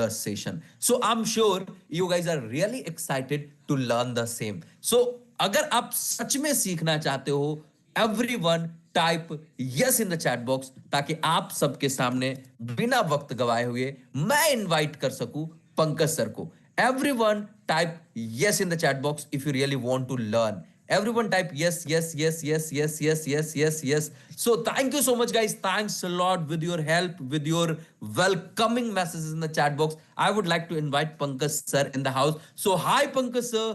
the session. So I'm sure you guys are really excited to learn the same. So अगर आप सच में सीखना चाहते हो, everyone type yes in the chat box, ताकि आप सबके सामने बिना वक्त गवाए हुए मैं इनवाइट कर सकूं पंकज सर को. Everyone type yes in the chat box if you really want to learn. Everyone type yes, yes, yes, yes, yes, yes, yes, yes, yes. So thank you so much, guys. Thanks a lot with your help, with your welcoming messages in the chat box. I would like to invite Pankaj sir in the house. So hi Pankaj sir.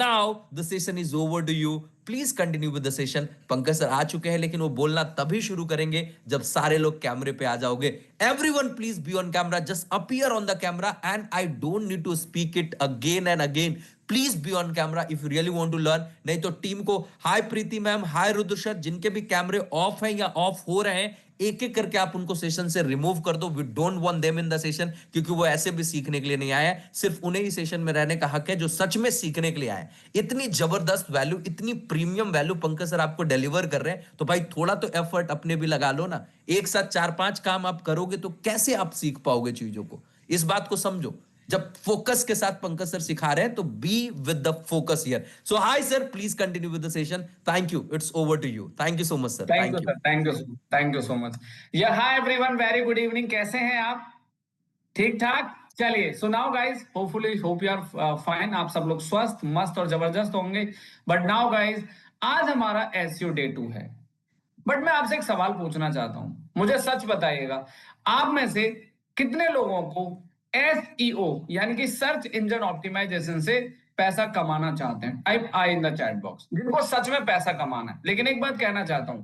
Now the session is over to you. Please continue with the session. Pankaj sir आ चुके हैं, लेकिन वो बोलना तभी शुरू करेंगे जब सारे लोग कैमरे पे आ जाओगे. Everyone please be on camera, just appear on the camera and I don't need to speak it again and again. Please be on camera if you really want to learn. नहीं तो टीम को hi Preeti ma'am, hi Rudra sir, जिनके भी कैमरे of हैं या of हो रहे हैं, एक एक करके आप उनको सेशन से रिमूव कर दो. We don't want them in the session, क्योंकि वो ऐसे भी सीखने के लिए नहीं आए हैं. सिर्फ उन्हें ही सेशन में रहने का हक है जो सच में सीखने के लिए आए. इतनी जबरदस्त वैल्यू, इतनी प्रीमियम वैल्यू पंकज सर आपको डिलीवर कर रहे हैं, तो भाई थोड़ा तो एफर्ट अपने भी लगा लो ना. एक साथ 4-5 काम आप करोगे तो कैसे आप सीख पाओगे चीजों को. इस बात को समझो. जब फोकस के साथ पंकज सर सिखा रहे हैं तो be with the focus here. So hi sir, please continue with the session. Thank you. It's over to you. Thank you so much sir. Thank you sir. Thank you so much. Yeah hi everyone, very good evening. कैसे हैं आप? ठीक ठाक. चलिए, so now guys, hopefully hope you are fine. आप सब लोग स्वस्थ, मस्त और जबरदस्त होंगे. बट नाउ गाइज, आज हमारा एसईओ डे 2 है. बट मैं आपसे एक सवाल पूछना चाहता हूं. मुझे सच बताइएगा, आप में से कितने लोगों को एसईओ यानी कि सर्च इंजन ऑप्टिमाइजेशन से पैसा कमाना चाहते हैं? Type I in the chat box जिनको सच में पैसा कमाना है. लेकिन एक बात कहना चाहता हूं,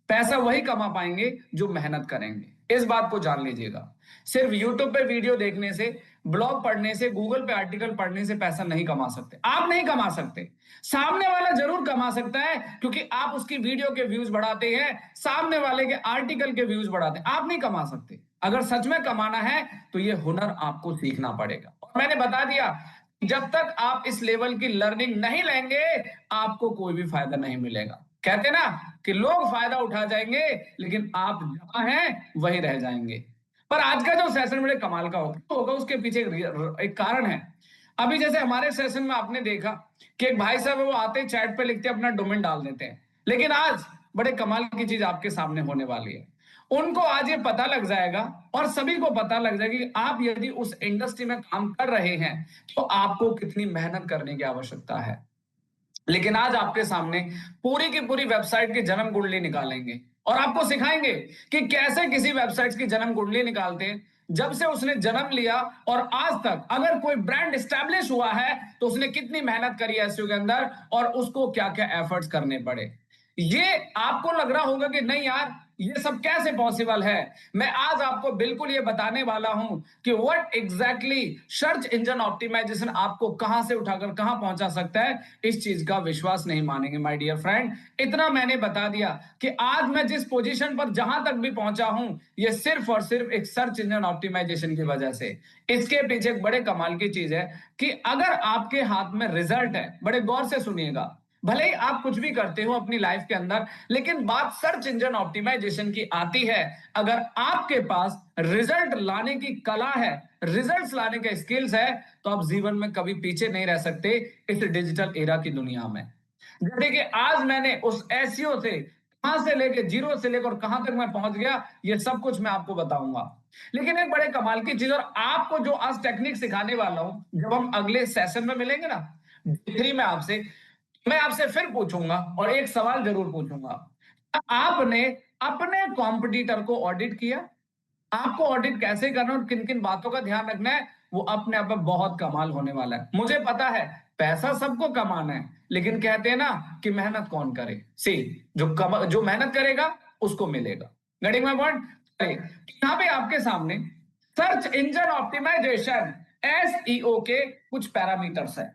पैसा वही कमा पाएंगे जो मेहनत करेंगे. इस बात को जान लीजिएगा. सिर्फ यूट्यूब पे वीडियो देखने से, ब्लॉग पढ़ने से, गूगल पे आर्टिकल पढ़ने से पैसा नहीं कमा सकते. आप नहीं कमा सकते. सामने वाला जरूर कमा सकता है, क्योंकि आप उसकी वीडियो के व्यूज बढ़ाते हैं, सामने वाले के आर्टिकल के व्यूज बढ़ाते हैं. आप नहीं कमा सकते. अगर सच में कमाना है तो ये हुनर आपको सीखना पड़ेगा. और मैंने बता दिया, जब तक आप इस लेवल की लर्निंग नहीं लेंगे, आपको कोई भी फायदा नहीं मिलेगा. कहते ना कि लोग फायदा उठा जाएंगे, लेकिन आप जहां हैं वही रह जाएंगे. पर आज का जो सेशन बड़े कमाल का होगा, उसके पीछे एक कारण है. अभी जैसे हमारे सेशन में आपने देखा कि एक भाई साहब वो आते चैट पे लिखते अपना डोमेन डाल देते हैं. लेकिन आज बड़े कमाल की चीज आपके सामने होने वाली है. उनको आज ये पता लग जाएगा और सभी को पता लग जाएगा कि आप यदि उस इंडस्ट्री में काम कर रहे हैं तो आपको कितनी मेहनत करने की आवश्यकता है. लेकिन आज आपके सामने पूरी की पूरी वेबसाइट की जन्म कुंडली निकालेंगे और आपको सिखाएंगे कि कैसे किसी वेबसाइट की जन्म कुंडली निकालते हैं. जब से उसने जन्म लिया और आज तक अगर कोई ब्रांड एस्टैब्लिश हुआ है तो उसने कितनी मेहनत करी है एसईओ के अंदर और उसको क्या क्या एफर्ट्स करने पड़े. ये आपको लग रहा होगा कि नहीं यार, ये सब कैसे पॉसिबल है. मैं आज आपको बिल्कुल ये बताने वाला हूं कि what exactly search engine optimisation आपको कहां से उठाकर कहां पहुंचा सकता है. इस चीज का विश्वास नहीं मानेंगे माय डियर फ्रेंड. इतना मैंने बता दिया कि आज मैं जिस पोजीशन पर जहां तक भी पहुंचा हूं, ये सिर्फ और सिर्फ एक सर्च इंजन ऑप्टिमाइजेशन की वजह से. इसके पीछे एक बड़े कमाल की चीज है कि अगर आपके हाथ में रिजल्ट है, बड़े गौर से सुनिएगा, भले ही आप कुछ भी करते हो अपनी लाइफ के अंदर, लेकिन बात सर्च इंजन ऑप्टिमाइजेशन की आती है. अगर आपके पास रिजल्ट लाने की कला है, रिजल्ट्स लाने के स्किल्स है, तो आप जीवन में कभी पीछे नहीं रह सकते इस डिजिटल एरा की दुनिया में. जैसे कि आज मैंने उस एसईओ से कहां से लेकर जीरो से लेकर कहां तक मैं पहुंच गया, ये सब कुछ मैं आपको बताऊंगा. लेकिन एक बड़े कमाल की चीज, और आपको जो आज टेक्निक सिखाने वाला हूं, जब हम अगले सेशन में मिलेंगे ना D3 में आपसे, मैं आपसे फिर पूछूंगा और एक सवाल जरूर पूछूंगा. आपने अपने कॉम्पिटिटर को ऑडिट किया? आपको ऑडिट कैसे करना और किन किन बातों का ध्यान रखना है, वो अपने आप में बहुत कमाल होने वाला है. मुझे पता है पैसा सबको कमाना है, लेकिन कहते हैं ना कि मेहनत कौन करे. जो मेहनत करेगा उसको मिलेगा. Getting my point? यहां पे आपके सामने सर्च इंजन ऑप्टिमाइजेशन एसईओ के कुछ पैरामीटर्स है.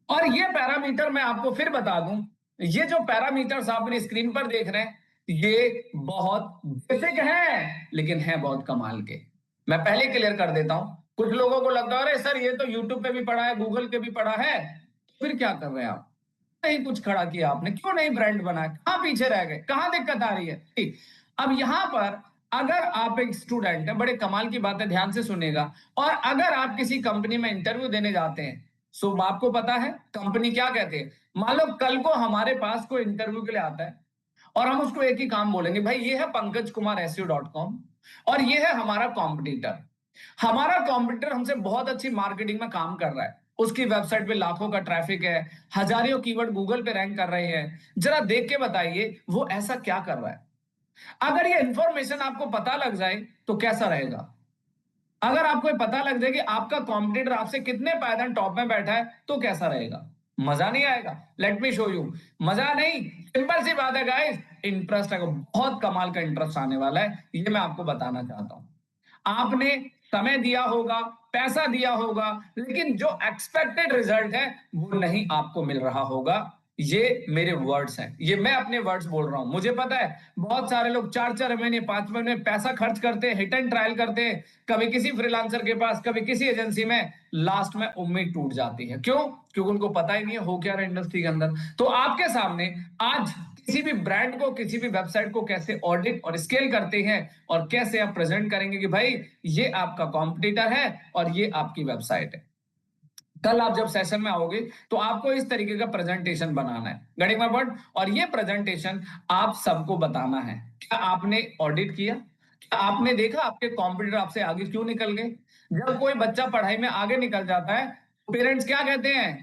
और ये पैरामीटर मैं आपको फिर बता दूं, ये जो पैरामीटर्स आप अपनी स्क्रीन पर देख रहे हैं, ये बहुत बेसिक हैं, लेकिन हैं बहुत कमाल के. मैं पहले क्लियर कर देता हूं. कुछ लोगों को लगता है अरे सर ये तो यूट्यूब पे भी पढ़ा है, गूगल पे भी पढ़ा है, फिर क्या कर रहे हैं आप? नहीं कुछ खड़ा किया आपने, क्यों नहीं ब्रांड बनाया, कहां पीछे रह गए, कहां दिक्कत आ रही है? अब यहां पर अगर आप एक स्टूडेंट है, बड़े कमाल की बात है, ध्यान से सुनिएगा, और अगर आप किसी कंपनी में इंटरव्यू देने जाते हैं, सो आपको पता है कंपनी क्या कहते हैं। मान लो कल को हमारे पास कोई इंटरव्यू के लिए आता है और हम उसको एक ही काम बोलेंगे, भाई ये है पंकज कुमार SEO.com और ये है हमारा कॉम्पिटिटर। हमारा कॉम्पिटिटर हमसे बहुत अच्छी मार्केटिंग में काम कर रहा है, उसकी वेबसाइट पे लाखों का ट्रैफिक है, हजारों कीवर्ड गूगल पे रैंक कर रहे हैं, जरा देख के बताइए वो ऐसा क्या कर रहा है। अगर ये इंफॉर्मेशन आपको पता लग जाए तो कैसा रहेगा। अगर आपको पता लग जाए कि आपका कॉम्पिटिटर आपसे कितने पायदान टॉप में बैठा है तो कैसा रहेगा। मजा नहीं आएगा। Let me show you. मजा नहीं, सिंपल सी बात है गाइस, इंटरेस्ट है, बहुत कमाल का इंटरेस्ट आने वाला है, ये मैं आपको बताना चाहता हूं। आपने समय दिया होगा, पैसा दिया होगा, लेकिन जो एक्सपेक्टेड रिजल्ट है वो नहीं आपको मिल रहा होगा। ये मेरे वर्ड्स हैं, ये मैं अपने वर्ड्स बोल रहा हूं। मुझे पता है बहुत सारे लोग 4-4 महीने 5 महीने पैसा खर्च करते हैं, हिट एंड ट्रायल करते हैं, कभी किसी फ्रीलांसर के पास, कभी किसी एजेंसी में, लास्ट में उम्मीद टूट जाती है। क्यों? क्योंकि उनको पता ही नहीं है हो क्या रहा है इंडस्ट्री के अंदर। तो आपके सामने आज किसी भी ब्रांड को, किसी भी वेबसाइट को कैसे ऑडिट और स्केल करते हैं और कैसे आप प्रेजेंट करेंगे कि भाई ये आपका कॉम्पिटिटर है और ये आपकी वेबसाइट है। कल आप जब सेशन में आओगे तो आपको इस तरीके का प्रेजेंटेशन बनाना है, गेटिंग माय पॉइंट। और ये प्रेजेंटेशन आप सबको बताना है। क्या आपने ऑडिट किया? क्या आपने देखा आपके कॉम्पिटिटर आपसे आगे क्यों निकल गए? जब कोई बच्चा पढ़ाई में आगे निकल जाता है, पेरेंट्स क्या कहते हैं?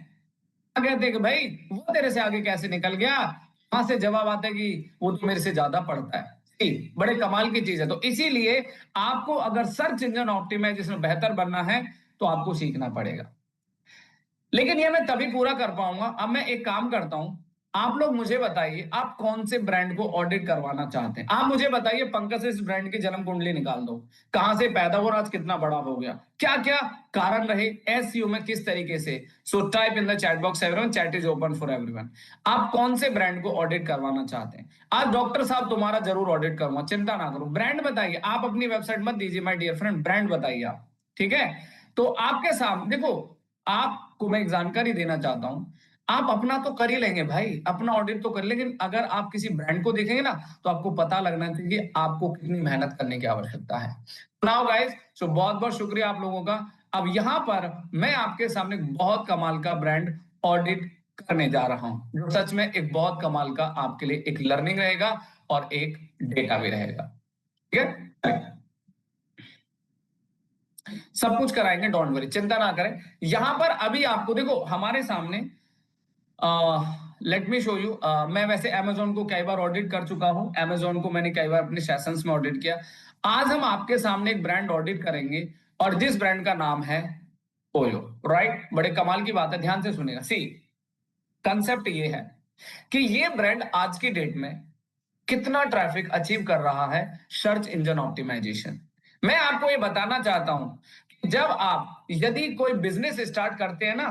क्या कहते हैं कि भाई वो तेरे से आगे कैसे निकल गया? वहां से जवाब आता है कि वो तो मेरे से ज्यादा पढ़ता है। बड़े कमाल की चीज है। तो इसीलिए आपको अगर सर्च इंजन ऑप्टिमाइजेशन बेहतर बनना है तो आपको सीखना पड़ेगा। लेकिन ये मैं तभी पूरा कर पाऊंगा। अब मैं एक काम करता हूं, आप लोग मुझे बताइए आप कौन से ब्रांड को ऑडिट करवाना चाहते हैं। आप मुझे बताइए, पंकज से इस ब्रांड की जन्म कुंडली निकाल दो, कहां से पैदा हुआ, आज कितना बड़ा हो गया, क्या क्या कारण रहे, एसईओ में किस तरीके से। So type in the chat box everyone, chat is open for everyone. आप कौन से ब्रांड को ऑडिट करवाना चाहते हैं? आज डॉक्टर साहब तुम्हारा जरूर ऑडिट करूंगा, चिंता ना करो। ब्रांड बताइए, आप अपनी वेबसाइट मत दीजिए माय डियर फ्रेंड, ब्रांड बताइए आप। ठीक है, तो आपके सामने देखो, आपको मैं एक जानकारी देना चाहता हूं। आप अपना तो कर ही लेंगे भाई, अपना ऑडिट तो कर, लेकिन अगर आप किसी ब्रांड को देखेंगे ना तो आपको पता लगना चाहिए कि आपको कितनी मेहनत करने की आवश्यकता है। नाउ गाइस, सो बहुत बहुत शुक्रिया आप लोगों का। अब यहां पर मैं आपके सामने बहुत कमाल का ब्रांड ऑडिट करने जा रहा हूं, जो सच में एक बहुत कमाल का आपके लिए एक लर्निंग रहेगा और एक डेटा भी रहेगा। ठीक है, सब कुछ कराएंगे, डोंट वरी, चिंता ना करें। यहां पर अभी आपको देखो हमारे सामने, लेट मी शो यू। मैं वैसे अमेजोन को कई बार ऑडिट कर चुका हूं, अमेजोन को मैंने कई बार अपने सेशंस में ऑडिट किया। आज हम आपके सामने एक ब्रांड ऑडिट करेंगे और जिस ब्रांड का नाम है ओयो। राइट, बड़े कमाल की बात है, ध्यान से सुनिएगा। सी, कंसेप्ट ये है कि ये ब्रांड आज की डेट में कितना ट्रैफिक अचीव कर रहा है, सर्च इंजन ऑप्टिमाइजेशन। मैं आपको ये बताना चाहता हूं कि जब आप यदि कोई बिजनेस स्टार्ट करते हैं ना,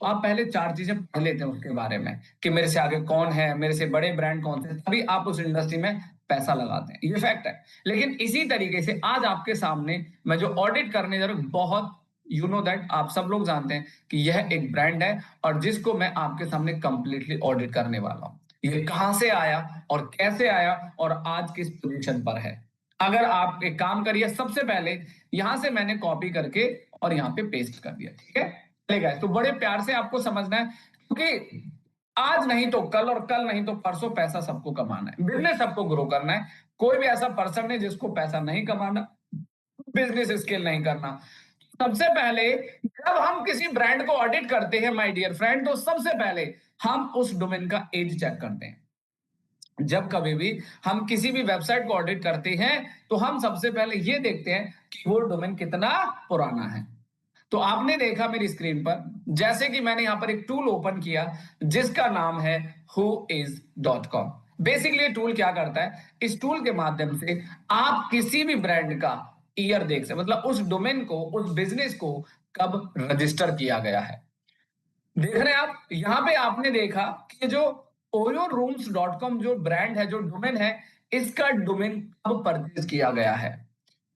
तो आप पहले 4 चीजें पढ़ लेते हैं उसके बारे में कि मेरे से आगे कौन है, मेरे से बड़े ब्रांड कौन से, तभी आप उस इंडस्ट्री में पैसा लगाते हैं, ये फैक्ट है। लेकिन इसी तरीके से आज आपके सामने मैं जो ऑडिट करने जा रहा हूं, बहुत यू नो दैट, आप सब लोग जानते हैं कि यह एक ब्रांड है और जिसको मैं आपके सामने कंप्लीटली ऑडिट करने वाला हूं। ये कहां से आया और कैसे आया और आज किस पोजीशन पर है। अगर आप एक काम करिए, सबसे पहले यहां से मैंने कॉपी करके और यहां पे पेस्ट कर दिया। ठीक है, चलेगा? तो बड़े प्यार से आपको समझना है, क्योंकि आज नहीं तो कल और कल नहीं तो परसों पैसा सबको कमाना है, बिजनेस सबको ग्रो करना है। कोई भी ऐसा पर्सन नहीं जिसको पैसा नहीं कमाना, बिजनेस स्केल नहीं करना। सबसे पहले जब हम किसी ब्रांड को ऑडिट करते हैं माय डियर फ्रेंड, तो सबसे पहले हम उस डोमेन का एज चेक करते हैं। जब कभी भी हम किसी भी वेबसाइट को ऑडिट करते हैं तो हम सबसे पहले ये देखते हैं कि वो डोमेन कितना पुराना है। तो आपने देखा मेरी स्क्रीन पर, जैसे कि मैंने यहां पर एक टूल ओपन किया जिसका नाम है whois.com। बेसिकली टूल क्या करता है, इस टूल के माध्यम से आप किसी भी ब्रांड का ईयर देख सकते, मतलब उस डोमेन को, उस बिजनेस को कब रजिस्टर किया गया है। देख रहे हैं आप, यहां पे आपने देखा कि जो oyorooms.com जो ब्रांड है, जो डोमेन है, इसका डोमेन कब परचेज किया गया है।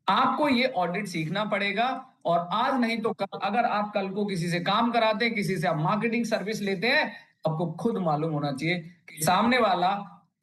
आपको ये ऑडिट सीखना पड़ेगा और आज नहीं तो कल, अगर आप कल को किसी से काम कराते हैं, किसी से आप मार्केटिंग सर्विस लेते हैं, आपको खुद मालूम होना चाहिए कि सामने वाला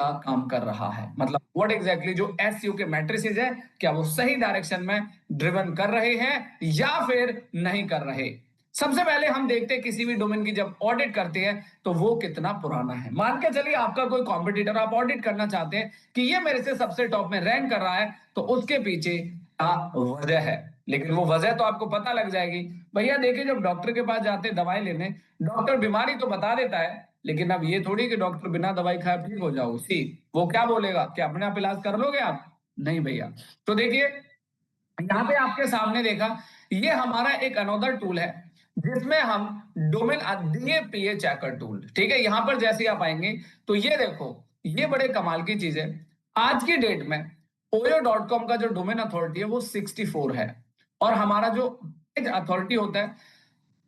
का काम कर रहा है, मतलब व्हाट एग्जैक्टली जो एसईओ के मैट्रिसेस है, क्या वो सही डायरेक्शन में ड्रिवन कर रहे हैं या फिर नहीं कर रहे। सबसे पहले हम देखते हैं किसी भी डोमेन की जब ऑडिट करते हैं तो वो कितना पुराना है। मान के चलिए आपका कोई कॉम्पिटिटर आप ऑडिट करना चाहते हैं कि ये मेरे से सबसे टॉप में रैंक कर रहा है, तो उसके पीछे क्या वजह है। लेकिन वो वजह तो आपको पता लग जाएगी। भैया देखिए, जब डॉक्टर के पास जाते हैं दवाई लेने, डॉक्टर बीमारी तो बता देता है, लेकिन अब ये थोड़ी कि डॉक्टर बिना दवाई खाए ठीक हो जाओ। सी वो क्या बोलेगा कि अपने आप इलाज कर लोगे आप? नहीं भैया। तो देखिए यहाँ पे आपके सामने देखा, ये हमारा एक अनदर टूल है जिसमें हम डोमेन डीएपीए चेकर टूल, ठीक है। यहाँ पर जैसे आप आएंगे तो ये देखो, ये बड़े कमाल की चीज है। आज की डेट में oyo.com का जो डोमेन अथॉरिटी है वो 64 है, और हमारा जो अथॉरिटी होता है,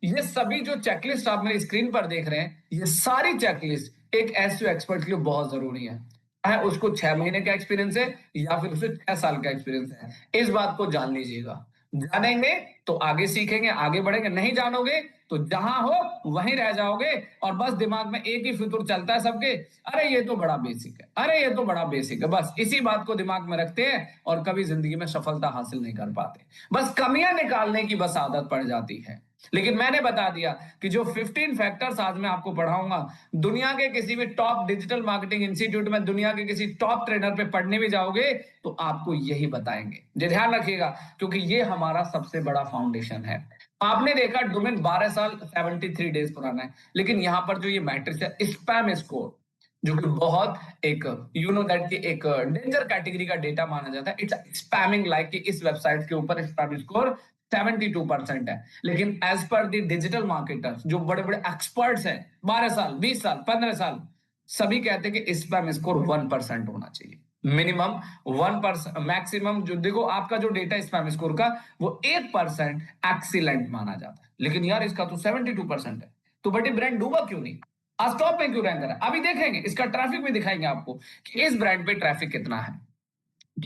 ये सभी जो चेकलिस्ट आप मेरी स्क्रीन पर देख रहे हैं, ये सारी चेकलिस्ट एक एसईओ एक्सपर्ट के लिए बहुत जरूरी है। चाहे उसको 6 महीने का एक्सपीरियंस है या फिर उसे 6 साल का एक्सपीरियंस है, इस बात को जान लीजिएगा। जानेंगे तो आगे सीखेंगे, आगे बढ़ेंगे। नहीं जानोगे तो जहां हो वहीं रह जाओगे, और बस दिमाग में एक ही फितूर चलता है सबके, अरे ये तो बड़ा बेसिक है, अरे ये तो बड़ा बेसिक है। बस इसी बात को दिमाग में रखते हैं और कभी जिंदगी में सफलता हासिल नहीं कर पाते। बस कमियां निकालने की बस आदत पड़ जाती है। लेकिन मैंने बता दिया कि जो 15 फैक्टर्स आज मैं आपको पढ़ाऊंगा, दुनिया के किसी भी टॉप डिजिटल मार्केटिंग इंस्टीट्यूट में, दुनिया के किसी टॉप ट्रेनर पे पढ़ने भी जाओगे तो आपको यही बताएंगे। ये ध्यान रखिएगा, क्योंकि ये हमारा सबसे बड़ा फाउंडेशन है। आपने देखा डोमेन 12 साल 73 डेज पुराना है, लेकिन यहां पर जो ये मैट्रिक्स है स्पैम स्कोर, जो कि बहुत एक यू नो दैट की एक डेंजर कैटेगरी का डेटा माना जाता है। इट्स स्पैमिंग लाइक कि इस वेबसाइट के ऊपर स्पैम स्कोर 72% है। लेकिन as per the digital marketers, जो बड़े बड़े एक्सपर्ट्स हैं, 12 साल 20 साल 15 साल, सभी कहते हैं कि स्पैम स्कोर 1% होना चाहिए, मिनिमम 1%। मैक्सिमम जो देखो आपका जो डेटा स्पैम स्कोर का वो 1% एक्सीलेंट माना जाता है। लेकिन यार इसका तो 72% है, तो बड़ी ब्रांड डूबा क्यों नहीं, आज टॉप में क्यों रैंक कर रहा है? अभी देखेंगे, इसका ट्रैफिक भी दिखाएंगे आपको कि इस ब्रांड पे ट्रैफिक कितना है।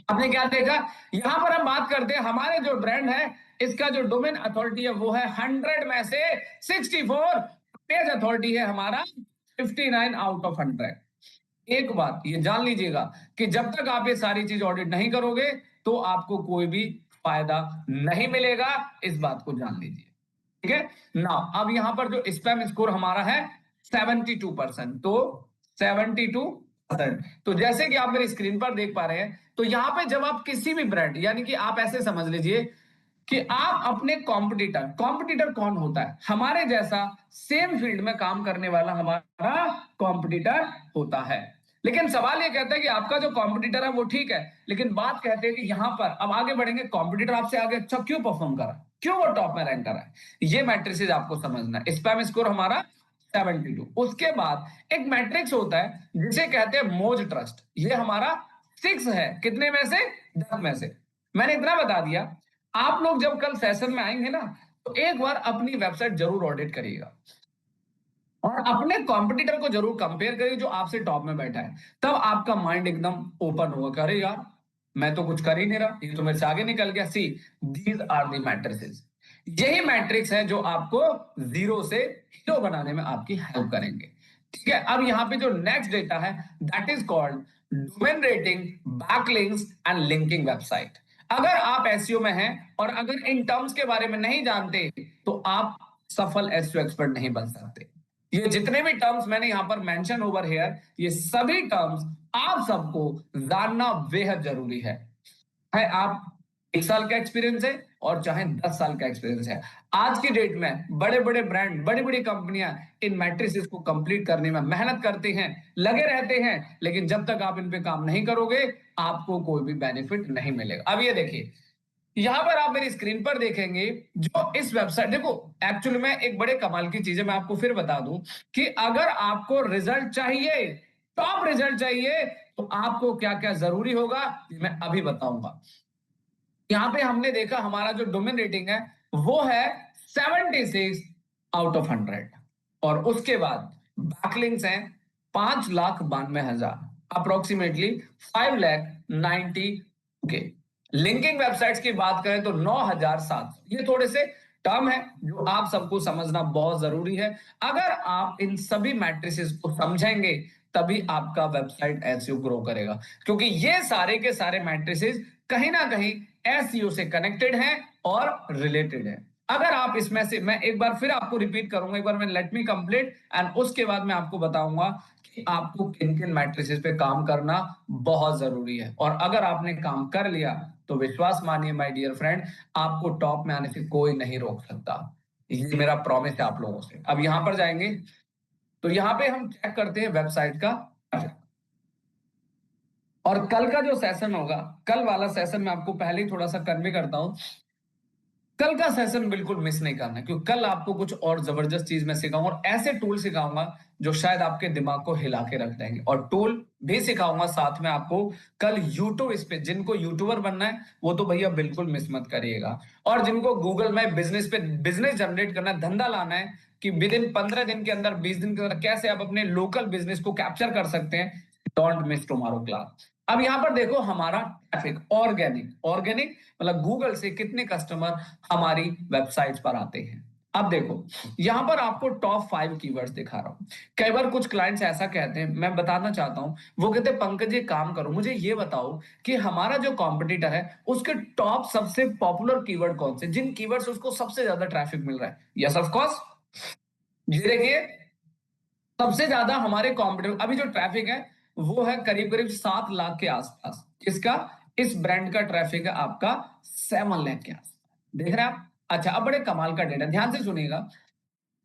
आपने क्या देखा, यहां पर हम बात करते हैं हमारे जो ब्रांड है, इसका जो डोमेन अथॉरिटी है वो है 100 में से 64, पेज अथॉरिटी है हमारा 59 आउट ऑफ 100। एक बात ये जान लीजिएगा कि जब तक आप ये सारी चीज ऑडिट नहीं करोगे तो आपको कोई भी फायदा नहीं मिलेगा, इस बात को जान लीजिए, ठीक है ना। अब यहां पर जो स्पैम स्कोर हमारा है 72%, तो 72%, तो जैसे कि आप मेरी स्क्रीन पर देख पा रहे हैं, तो यहां पे जब आप किसी भी ब्रांड, यानी कि आप ऐसे समझ लीजिए कि आप अपने कॉम्पिटिटर, कॉम्पिटिटर कौन होता है, हमारे जैसा सेम फील्ड में काम करने वाला हमारा कॉम्पिटिटर होता है। लेकिन सवाल ये कहता है कि आपका जो कॉम्पिटिटर है वो ठीक है, लेकिन बात कहते हैं कि यहां पर अब आगे बढ़ेंगे, कॉम्पिटिटर आपसे आगे अच्छा क्यों परफॉर्म कर रहा है, क्यों वो टॉप में रैंक कर रहा है, ये मैट्रिसेस आपको समझना है। स्पैम स्कोर हमारा 72। उसके बाद एक मैट्रिक्स होता है जिसे कहते हैं मोज ट्रस्ट, ये हमारा 6 है, कितने में से, 10 में से। मैंने इतना बता दिया, आप लोग जब कल सेशन में आएंगे ना तो एक बार अपनी वेबसाइट जरूर ऑडिट करिएगा और अपने कॉम्पिटिटर को जरूर कंपेयर करिए जो आपसे टॉप में बैठा है। तब आपका माइंड एकदम ओपन होगा कि अरे यार मैं तो कुछ कर ही नहीं रहा, ये तो मेरे से आगे निकल गया। See these are the matrices, यही मैट्रिक्स है जो आपको जीरो से हीरो बनाने में आपकी हेल्प करेंगे, ठीक है। अब यहाँ पे जो नेक्स्ट डेटा है that is called domain rating, backlinks and linking website. अगर आप एसईओ में हैं और अगर इन टर्म्स के बारे में नहीं जानते तो आप सफल एसईओ एक्सपर्ट नहीं बन सकते। ये जितने भी टर्म्स मैंने यहां पर मेंशन ओवर हियर, ये सभी टर्म्स आप सबको जानना बेहद जरूरी है। चाहे आप 1 साल का एक्सपीरियंस है और चाहे 10 साल का एक्सपीरियंस है, आज की डेट में बड़े बड़े ब्रांड, बड़ी बड़ी कंपनियां इन मैट्रिसेस को कंप्लीट करने में मेहनत करते हैं, लगे रहते हैं, लेकिन जब तक आप इन पे काम नहीं करोगे आपको कोई भी बेनिफिट नहीं मिलेगा। अब ये देखिए, यहां पर आप मेरी स्क्रीन पर देखेंगे जो इस वेबसाइट, देखो एक्चुअली में एक बड़े कमाल की चीज है, मैं आपको फिर बता दूं कि अगर आपको रिजल्ट चाहिए, टॉप रिजल्ट चाहिए, तो आपको क्या क्या जरूरी होगा मैं अभी बताऊंगा। यहां पे हमने देखा हमारा जो डोमेन रेटिंग है वो है 76 आउट ऑफ 100, और उसके बाद बैकलिंक्स हैं 5,92,000, अप्रोक्सीमेटली 5,90,000 के। लिंकिंग वेबसाइट्स की बात करें तो 9,700। ये थोड़े से टर्म है जो आप सबको समझना बहुत जरूरी है। अगर आप इन सभी मैट्रिसेस को समझेंगे तभी आपका वेबसाइट एसईओ ग्रो करेगा, क्योंकि ये सारे के सारे मैट्रिसेस कहीं ना कहीं एसईओ से कनेक्टेड हैं और रिलेटेड है। अगर आप इसमें से, मैं एक बार फिर आपको रिपीट करूंगा, एक बार मैं लेट मी कंप्लीट एंड उसके बाद मैं आपको बताऊंगा कि आपको किन किन मैट्रिसेस पे काम करना बहुत जरूरी है। और अगर आपने काम कर लिया तो विश्वास मानिए माय डियर फ्रेंड, आपको टॉप में आने से कोई नहीं रोक सकता। ये मेरा प्रॉमिस है आप लोगों से। अब यहां पर जाएंगे तो यहां पे हम चेक करते हैं वेबसाइट का। और कल का जो सेशन होगा, कल वाला सेशन मैं आपको पहले ही थोड़ा सा कन्वे करता हूं, कल का सेशन बिल्कुल मिस नहीं करना, क्योंकि कल आपको कुछ और जबरदस्त चीज मैं सिखाऊंगा और ऐसे टूल सिखाऊंगा जो शायद आपके दिमाग को हिला के रख देंगे। और टूल भी सिखाऊंगा साथ में आपको कल यूट्यूब, इस पे जिनको यूट्यूबर बनना है वो तो भैया बिल्कुल मिस मत करिएगा। और जिनको गूगल में बिजनेस पे बिजनेस जनरेट करना है, धंधा लाना है कि विद इन 15 दिन के अंदर, 20 दिन के अंदर कैसे आप अपने लोकल बिजनेस को कैप्चर कर सकते हैं, डोंट मिस टुमारो क्लास। अब यहां पर देखो हमारा ट्रैफिक, ऑर्गेनिक ऑर्गेनिक मतलब गूगल से कितने कस्टमर हमारी वेबसाइट्स पर आते हैं। अब देखो यहां पर आपको टॉप 5 कीवर्ड्स दिखा रहा हूं। कई बार कुछ क्लाइंट्स ऐसा कहते हैं, मैं बताना चाहता हूं, वो कहते हैं पंकज ये काम करो, मुझे ये बताओ कि हमारा जो कॉम्पिटिटर है उसके टॉप सबसे पॉपुलर कीवर्ड कौन से, जिन कीवर्ड से उसको सबसे ज्यादा ट्रैफिक मिल रहा है। यस ऑफ कोर्स, ये देखिए सबसे ज्यादा हमारे कॉम्पिटिटिव अभी जो ट्रैफिक है वो है करीब करीब 7 लाख के आसपास। किसका? इस ब्रांड का ट्रैफिक है आपका 7 लाख के आसपास। देख रहे हैं आप? अच्छा, अब बड़े कमाल का डेटा ध्यान से सुनिएगा।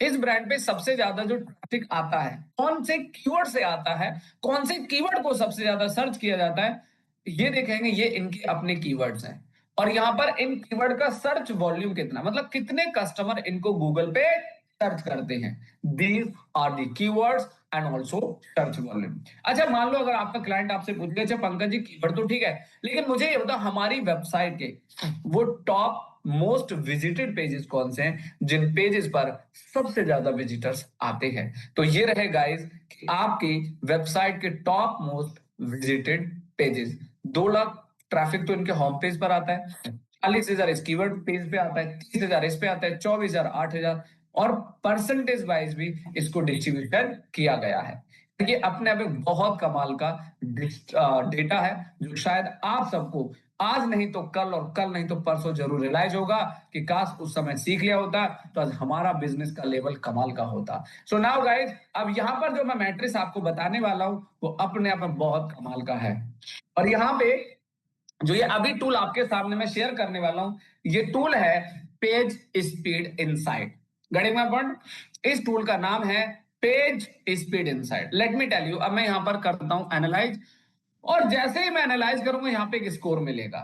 इस ब्रांड पे सबसे ज्यादा जो ट्रैफिक आता है कौन से कीवर्ड से आता है, कौन से कीवर्ड को सबसे ज्यादा सर्च किया जाता है, ये देखेंगे। ये इनके अपने कीवर्ड्स हैं और यहाँ पर इन कीवर्ड का सर्च वॉल्यूम कितना, मतलब कितने कस्टमर इनको गूगल पे सर्च करते हैं। These are the keywords and also search volume. अच्छा, मान लो अगर आपका क्लाइंट आपसे पूछ ले, अच्छा पंकज जी कीवर्ड तो ठीक है, लेकिन मुझे ये बताओ हमारी वेबसाइट के वो टॉप मोस्ट विजिटेड पेजेस कौन से हैं, जिन पेजेस पर सबसे ज्यादा विजिटर्स आते हैं। तो ये रहे गाइस कि आपकी वेबसाइट के top most visited pages. 2 lakh traffic तो इनके होम पेज पर आता है, 40,000 इस कीवर्ड पेज पे आता है, 30,000 इस पे आता है, 24,000, 8,000 और परसेंटेज वाइज भी इसको डिस्ट्रीब्यूशन किया गया है। ये अपने आप में बहुत कमाल का डेटा है जो शायद आप सबको आज नहीं तो कल और कल नहीं तो परसों जरूर रियलाइज होगा कि काश उस समय सीख लिया होता तो आज हमारा बिजनेस का लेवल कमाल का होता। सो नाउ गाइस, अब यहाँ पर जो मैं मैट्रिक्स आपको बताने वाला हूं वो अपने आप में बहुत कमाल का है। और यहाँ पे जो ये अभी टूल आपके सामने मैं शेयर करने वाला हूं, ये टूल है पेज स्पीड इनसाइट। गणित में पढ़, इस टूल का नाम है page speed insight. Let me tell you, अब मैं यहां पर करता हूं एनालाइज और जैसे ही मैं एनालाइज करूंगा यहां पे एक स्कोर मिलेगा।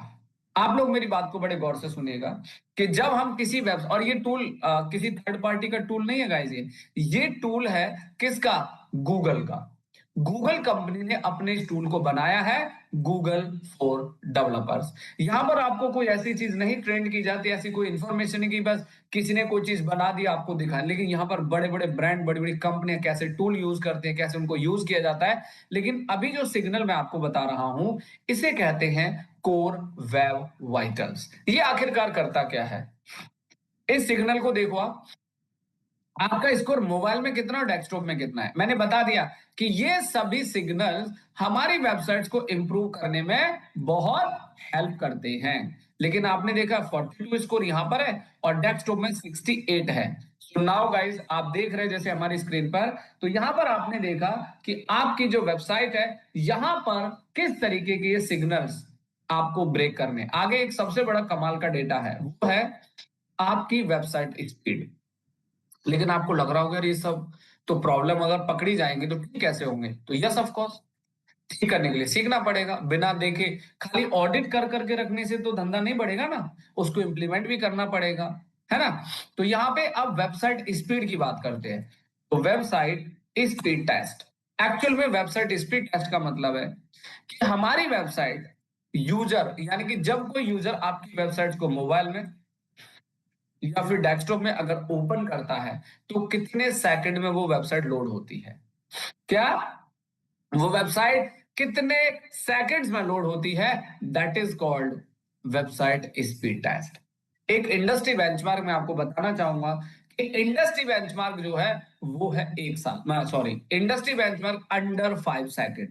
आप लोग मेरी बात को बड़े गौर से सुनिएगा कि जब हम किसी वेब, और ये टूल किसी थर्ड पार्टी का टूल नहीं है गाइस, ये टूल है किसका? गूगल का। गूगल कंपनी ने अपने इस टूल को बनाया है गूगल फॉर डेवलपर्स। यहां पर आपको कोई ऐसी चीज नहीं ट्रेंड की जाती, ऐसी कोई इंफॉर्मेशन नहीं कि बस किसी ने कोई चीज बना दी आपको दिखाएं, लेकिन यहाँ पर बड़े बड़े ब्रांड, बड़ी बड़ी कंपनियां कैसे टूल यूज करते हैं, कैसे उनको यूज किया जाता है। लेकिन अभी जो सिग्नल मैं आपको बता रहा हूं इसे कहते हैं कोर वेब वाइटल्स। ये आखिरकार करता क्या है? इस सिग्नल को देखो आप, आपका स्कोर मोबाइल में कितना और डेस्कटॉप में कितना है। मैंने बता दिया कि ये सभी सिग्नल्स हमारी वेबसाइट्स को इंप्रूव करने में बहुत हेल्प करते हैं। लेकिन आपने देखा 42 स्कोर यहां पर है और डेस्कटॉप में 68 है। सो नाउ गाइस, आप देख रहे हैं जैसे हमारी स्क्रीन पर, तो यहां पर आपने देखा कि आपकी जो वेबसाइट है यहां पर किस तरीके के ये सिग्नल्स आपको ब्रेक करने। आगे एक सबसे बड़ा कमाल का डेटा है, वो है आपकी वेबसाइट स्पीड। लेकिन आपको लग रहा होगा ये सब तो प्रॉब्लम अगर पकड़ी जाएंगे तो ठीक कैसे होंगे? तो यस ऑफ कोर्स, ठीक करने के लिए सीखना पड़ेगा। बिना देखे खाली ऑडिट कर करके रखने से तो धंधा नहीं बढ़ेगा ना, उसको इंप्लीमेंट भी करना पड़ेगा, है ना। तो यहाँ पे अब वेबसाइट स्पीड की बात करते हैं। तो वेबसाइट स्पीड टेस्ट, एक्चुअल में वेबसाइट स्पीड टेस्ट का मतलब है कि हमारी वेबसाइट यूजर, यानी कि जब कोई यूजर आपकी वेबसाइट को मोबाइल में या फिर डेस्कटॉप में अगर ओपन करता है तो कितने सेकंड में वो वेबसाइट लोड होती है। क्या वो वेबसाइट कितने सेकंड्स में लोड होती है? That is called website speed test. एक इंडस्ट्री बेंचमार्क में आपको बताना चाहूंगा कि इंडस्ट्री बेंचमार्क जो है वो है 1 साल, sorry, industry benchmark under 5 second.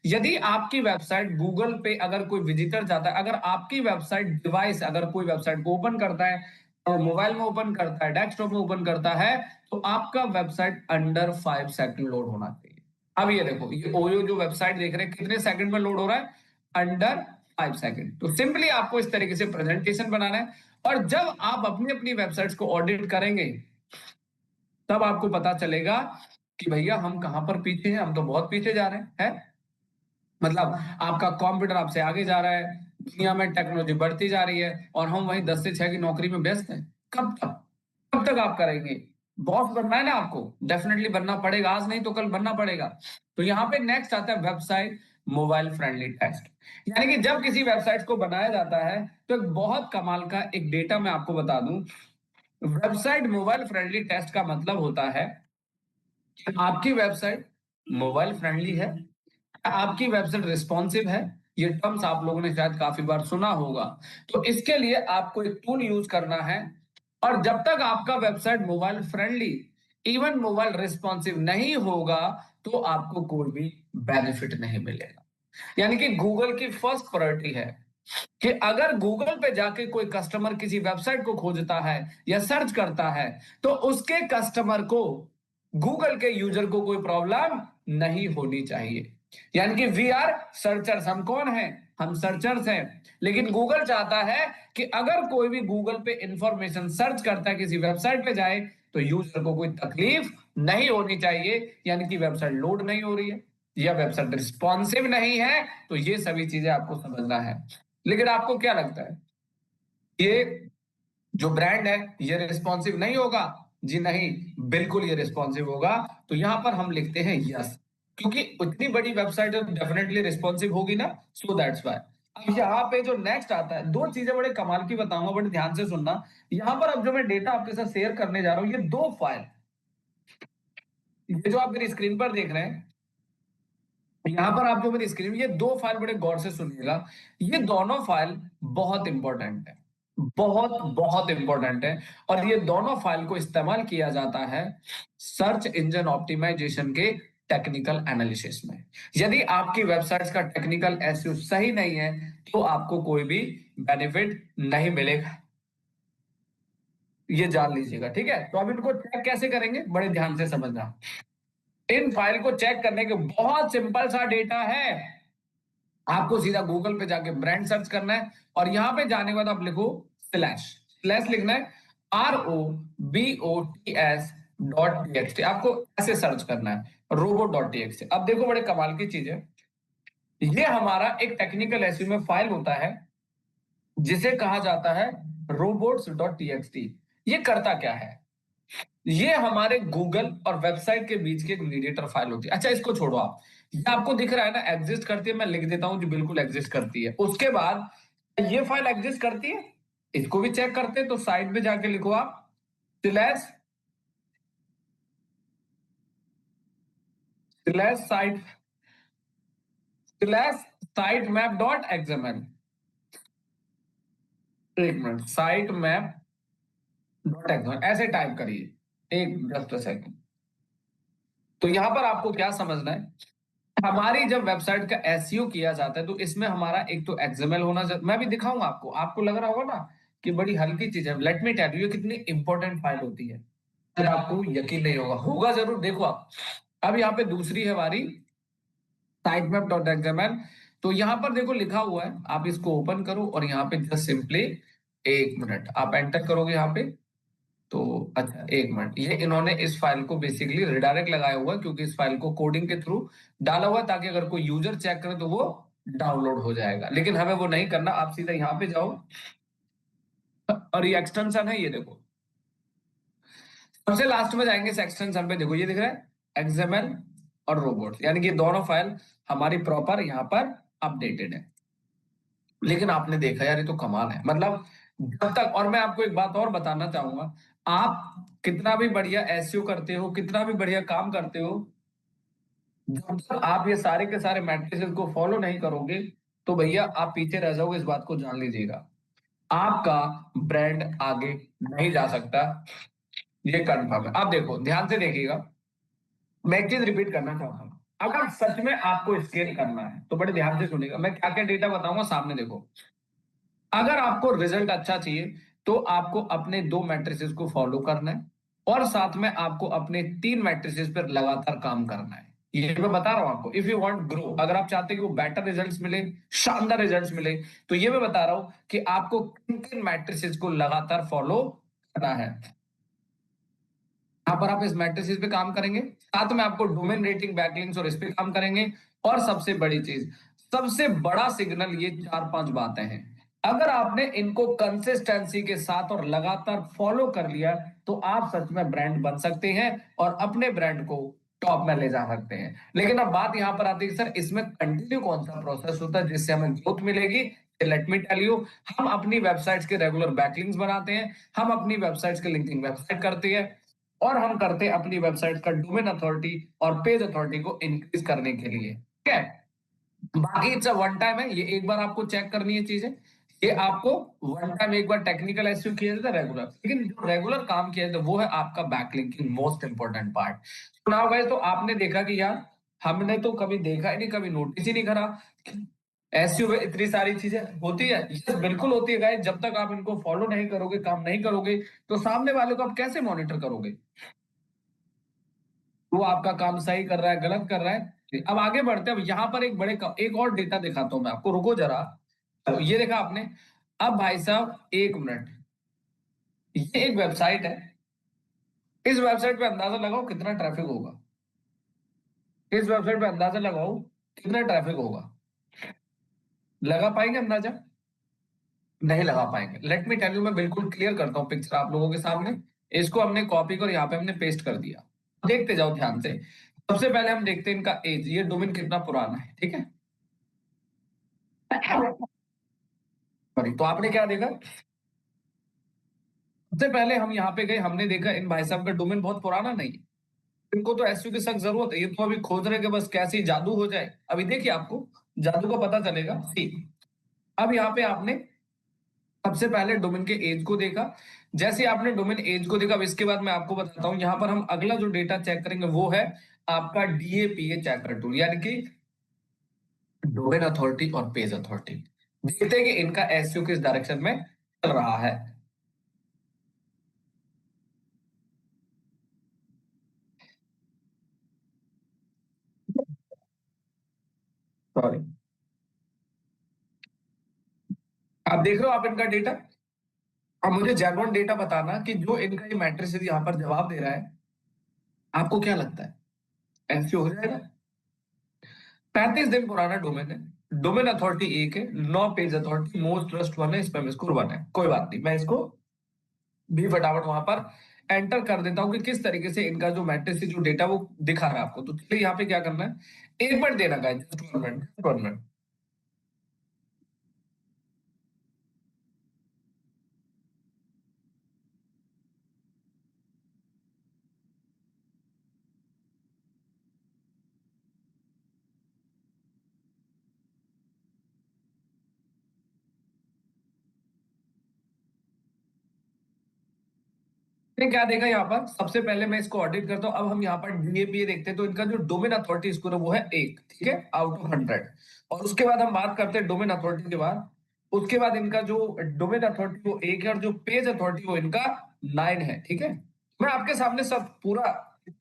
यदि आपकी वेबसाइट गूगल पे अगर कोई विजिटर जाता है, अगर आपकी वेबसाइट डिवाइस, अगर कोई वेबसाइट को ओपन करता है और मोबाइल में ओपन करता है, डेस्कटॉप में ओपन करता है, तो आपका वेबसाइट अंडर 5 सेकंड लोड होना चाहिए। अब ये देखो, ये ओयो जो वेबसाइट देख रहे हैं कितने सेकंड में लोड हो रहा है, अंडर 5 सेकंड। तो सिंपली आपको इस तरीके से प्रेजेंटेशन बनाना है, और जब आप अपनी अपनी वेबसाइट्स को ऑडिट करेंगे तब आपको पता चलेगा कि भैया हम कहां पर पीछे हैं, हम तो बहुत पीछे जा रहे हैं। मतलब आपका कंप्यूटर आपसे आगे जा रहा है, दुनिया में टेक्नोलॉजी बढ़ती जा रही है, और हम वही 10 से 6 की नौकरी में व्यस्त हैं। कब तक आप करेंगे? बॉस बनना है ना आपको, डेफिनेटली बनना पड़ेगा, आज नहीं तो कल बनना पड़ेगा। तो यहाँ पे नेक्स्ट आता है वेबसाइट मोबाइल फ्रेंडली टेस्ट। यानी कि जब किसी वेबसाइट को बनाया जाता है तो एक बहुत कमाल का एक डेटा मैं आपको बता दूं। वेबसाइट मोबाइल फ्रेंडली टेस्ट का मतलब होता है कि आपकी वेबसाइट मोबाइल फ्रेंडली है, आपकी वेबसाइट रिस्पॉन्सिव है। ये टर्म्स आप लोगों ने शायद काफी बार सुना होगा। तो इसके लिए आपको एक टूल यूज करना है, और जब तक आपका website mobile friendly, even mobile responsive नहीं होगा, तो आपको कोई भी बेनिफिट नहीं मिलेगा। यानी कि गूगल की फर्स्ट प्रायोरिटी है कि अगर गूगल पे जाके कोई कस्टमर किसी वेबसाइट को खोजता है या सर्च करता है, तो उसके कस्टमर को, गूगल के यूजर को कोई प्रॉब्लम नहीं होनी चाहिए। यानी कि वी आर सर्चर्स, हम कौन हैं? हम सर्चर्स हैं। लेकिन गूगल चाहता है कि अगर कोई भी गूगल पे इंफॉर्मेशन सर्च करता है, किसी वेबसाइट पे जाए, तो यूजर को कोई तकलीफ नहीं होनी चाहिए। यानी कि वेबसाइट लोड नहीं हो रही है या वेबसाइट रिस्पॉन्सिव नहीं है, तो ये सभी चीजें आपको समझना है। लेकिन आपको क्या लगता है, ये जो ब्रांड है ये रिस्पॉन्सिव नहीं होगा? जी नहीं, बिल्कुल ये रिस्पॉन्सिव होगा। तो यहां पर हम लिखते हैं यस, क्योंकि उतनी बड़ी वेबसाइट है, डेफिनेटली रिस्पॉन्सिव होगी ना, सो दैट्स व्हाई। अब यहाँ पे जो नेक्स्ट आता है, दो चीजें बड़े कमाल की बताऊंगा, बड़े ध्यान से सुनना। यहाँ पर अब जो मैं डेटा आपके साथ शेयर करने जा रहा हूँ, ये दो फाइल, ये जो आप मेरी स्क्रीन पर देख रहे हैं, यहाँ पर आप जो मेरी स्क्रीन, ये दो फाइल बड़े गौर से सुनिएगा। ये दोनों फाइल बहुत इंपॉर्टेंट है, बहुत बहुत इंपॉर्टेंट है। और ये दोनों फाइल को इस्तेमाल किया जाता है सर्च इंजन ऑप्टिमाइजेशन के टेक्निकल एनालिसिस में। यदि आपकी वेबसाइट्स का टेक्निकल एसईओ सही नहीं है, तो आपको कोई भी बेनिफिट नहीं मिलेगा, ये जान लीजिएगा, ठीक है। तो अब इनको चेक कैसे करेंगे, बड़े ध्यान से समझना। इन फाइल को चेक करने के बहुत सिंपल सा डेटा है। आपको सीधा गूगल पे जाके ब्रांड सर्च करना है, और यहां पे जाने के बाद आप लिखो स्लैश, स्लैश लिखना है, ROBOTS.txt, आपको ऐसे सर्च करना है, robot.txt। अब देखो बड़े कमाल की चीज है, ये हमारा एक टेक्निकल एसईओ में फाइल होता है जिसे कहा जाता है robots.txt। ये करता क्या है, ये हमारे गूगल और वेबसाइट के बीच की एक मीडिएटर फाइल होती है। अच्छा इसको छोड़ो आप, ये आपको दिख रहा है ना एग्जिस्ट करती है, मैं लिख देता हूं जो बिल्कुल एग्जिस्ट करती है। उसके बाद ये फाइल एग्जिस्ट करती है, इसको भी चेक करते हैं। तो साइट पे जाके लिखो आप slash slash site slash site map dot XML. एक minute, site map dot XML ऐसे टाइप करिए, एक जस्ट सेकंड। तो यहां पर आपको क्या समझना है, हमारी जब वेबसाइट का एसईओ किया जाता है, तो इसमें हमारा एक तो एक्सएमएल होना चाहिए। मैं भी दिखाऊंगा आपको, आपको लग रहा होगा ना कि बड़ी हल्की चीज है, लेट मी टेल यू कितनी इंपॉर्टेंट फाइल होती है। फिर आपको यकीन नहीं होगा, होगा जरूर, देखो आप। अब यहाँ पे दूसरी है हमारी साइटमैप डॉट एक्सएमएल। तो यहाँ पर देखो लिखा हुआ है, आप इसको ओपन करो और यहाँ पे जस्ट सिंपली, एक मिनट आप एंटर करोगे यहाँ पे। तो अच्छा एक मिनट, ये इन्होंने इस फाइल को बेसिकली रिडायरेक्ट लगाया हुआ है, क्योंकि इस फाइल को कोडिंग के थ्रू डाला हुआ है, ताकि अगर कोई यूजर चेक करे तो वो डाउनलोड हो जाएगा। लेकिन हमें वो नहीं करना, आप सीधा यहाँ पे जाओ, और ये एक्सटेंशन है, ये देखो सबसे लास्ट में जाएंगे इस एक्सटेंशन पे, देखो ये दिख रहा है एक्सएमएल और रोबोट, यानी कि दोनों फाइल हमारी प्रॉपर यहाँ पर अपडेटेड है। लेकिन आपने देखा यार, ये तो कमाल है। मतलब जब तक, और मैं आपको एक बात और बताना चाहूंगा, आप कितना भी बढ़िया एसईओ करते हो, कितना भी बढ़िया काम करते हो, जब तक आप ये सारे के सारे मैट्रिसेस को फॉलो नहीं करोगे, तो भैया आप पीछे रह जाओगे, इस बात को जान लीजिएगा। आपका ब्रांड आगे नहीं जा सकता। ये कंफर्म है। अब देखो ध्यान से देखिएगा, मैं एक चीज रिपीट करना चाहता हूँ। अगर सच में आपको स्केल करना है तो बड़े ध्यान से सुनिएगा, मैं क्या क्या डेटा बताऊंगा सामने देखो। अगर आपको रिजल्ट अच्छा चाहिए तो आपको अपने 2 मैट्रिसेस को फॉलो करना है, और साथ में आपको अपने 3 मैट्रिसेस पर लगातार काम करना है। ये मैं बता रहा हूं आपको। इफ यू वांट ग्रो, अगर आप चाहते हैं कि वो बेटर रिजल्ट्स मिले, शानदार रिजल्ट्स मिले, तो ये मैं बता रहा हूं कि आपको किन किन मैट्रिसेस को लगातार फॉलो करना है। यहाँ पर आप इस मैट्रिसेस पे काम करेंगे, साथ में आपको डोमेन रेटिंग, बैकलिंक्स और इस पे काम करेंगे। और सबसे बड़ी चीज, सबसे बड़ा सिग्नल, ये 4-5 बातें हैं। अगर आपने इनको कंसिस्टेंसी के साथ और लगातार फॉलो कर लिया तो आप सच में ब्रांड बन सकते हैं और अपने ब्रांड को टॉप में ले जा सकते हैं। लेकिन अब बात यहां पर आती है, सर इसमें कंटिन्यू कौन सा प्रोसेस होता है जिससे हमें ग्रोथ मिलेगी? लेट मी टेल यू, हम अपनी वेबसाइट्स के रेगुलर बैकलिंक्स बनाते हैं, हम अपनी वेबसाइट्स के लिंकिंग वेबसाइट करते हैं, और हम करते हैं अपनी वेबसाइट का डोमेन अथॉरिटी और पेज अथॉरिटी को इंक्रीज करने के लिए। ठीक है, बाकी इट्स अ वन टाइम है, ये एक बार आपको चेक करनी है चीजें। ये आपको वन टाइम एक बार टेक्निकल एसईओ किया जाता है रेगुलर, लेकिन जो रेगुलर काम किया जाता है वो है आपका बैकलिंकिंग, मोस्ट इंपोर्टेंट पार्ट। सुनाओ गाइस, तो आपने देखा कि यार हमने तो कभी देखा ही नहीं, कभी नोटिस ही नहीं करा एसईओ में इतनी सारी चीजें होती है। यस बिल्कुल होती है गाइस, जब तक आप इनको फॉलो नहीं करोगे, काम नहीं करोगे, तो सामने वाले को आप कैसे मॉनिटर करोगे वो आपका काम सही कर रहा है, गलत कर रहा है? अब आगे बढ़ते हैं। अब यहाँ पर एक और डेटा दिखाता हूं मैं आपको, रुको जरा। तो ये देखा आपने। अब भाई साहब एक मिनट, ये एक वेबसाइट है, इस वेबसाइट पे अंदाजा लगाओ कितना ट्रैफिक होगा। इस वेबसाइट पे अंदाजा लगाओ कितना ट्रैफिक होगा। लगा पाएंगे अंदाजा? नहीं लगा पाएंगे। लेट मी टेल यू, मैं बिल्कुल क्लियर करता हूँ पिक्चर आप लोगों के सामने। इसको हमने कॉपी कर यहाँ पे हमने पेस्ट कर दिया, देखते जाओ ध्यान से। सबसे पहले हम देखते हैं इनका एज, ये डोमेन कितना पुराना है, ठीक है। सॉरी, तो आपने क्या देखा? सबसे पहले हम यहाँ पे गए, हमने देखा इन भाई साहब का डोमेन बहुत पुराना नहीं है। इनको तो एसईओ की सख्त जरूरत है, ये तो अभी खोज रहे कि बस कैसे ही जादू हो जाए। अभी देखिए आपको जादू का पता चलेगा। सी, अब यहाँ पे आपने सबसे पहले डोमेन के एज को देखा। जैसे आपने डोमेन एज को देखा, अब इसके बाद मैं आपको बताता हूँ, यहाँ पर हम अगला जो डेटा चेक करेंगे वो है आपका डीएपीए चेकर टूल, यानी कि डोमेन अथॉरिटी और पेज अथॉरिटी। देखते हैं कि इनका एसईओ किस डायरेक्शन में चल रहा है। सॉरी, आप देख रहे हो आप इनका डेटा। अब मुझे जेन्युइन डेटा बताना कि जो इनका ये मैट्रिक्स यहाँ पर जवाब दे रहा है, आपको क्या लगता है एसईओ हो जाएगा? 35 दिन पुराना डोमेन है, डोमेन अथॉरिटी एक है, 9 page authority, most trust one है, स्पैम स्कोर वन है। कोई बात नहीं, मैं इसको भी फटाफट वहां पर एंटर कर देता हूँ कि किस तरीके से इनका जो मैट्रिक्स जो डेटा वो दिखा रहा है आपको। तो चलिए यहाँ पे क्या करना है, एक मिनट देना गाइस, जस्ट 1 मिनट, 1 मिनट। मैंने क्या देखा यहाँ पर, सबसे पहले मैं इसको ऑडिट करता हूँ। अब हम यहाँ पर डीएपीए देखते हैं, तो इनका जो डोमेन अथॉरिटी स्कोर है वो है 1, ठीक है, आउट ऑफ 100। और उसके बाद हम बात करते हैं डोमेन अथॉरिटी के बाद, उसके बाद इनका जो डोमेन अथॉरिटी वो 1 है और जो पेज अथॉरिटी वो इनका 9 है, ठीक है। मैं आपके सामने सब पूरा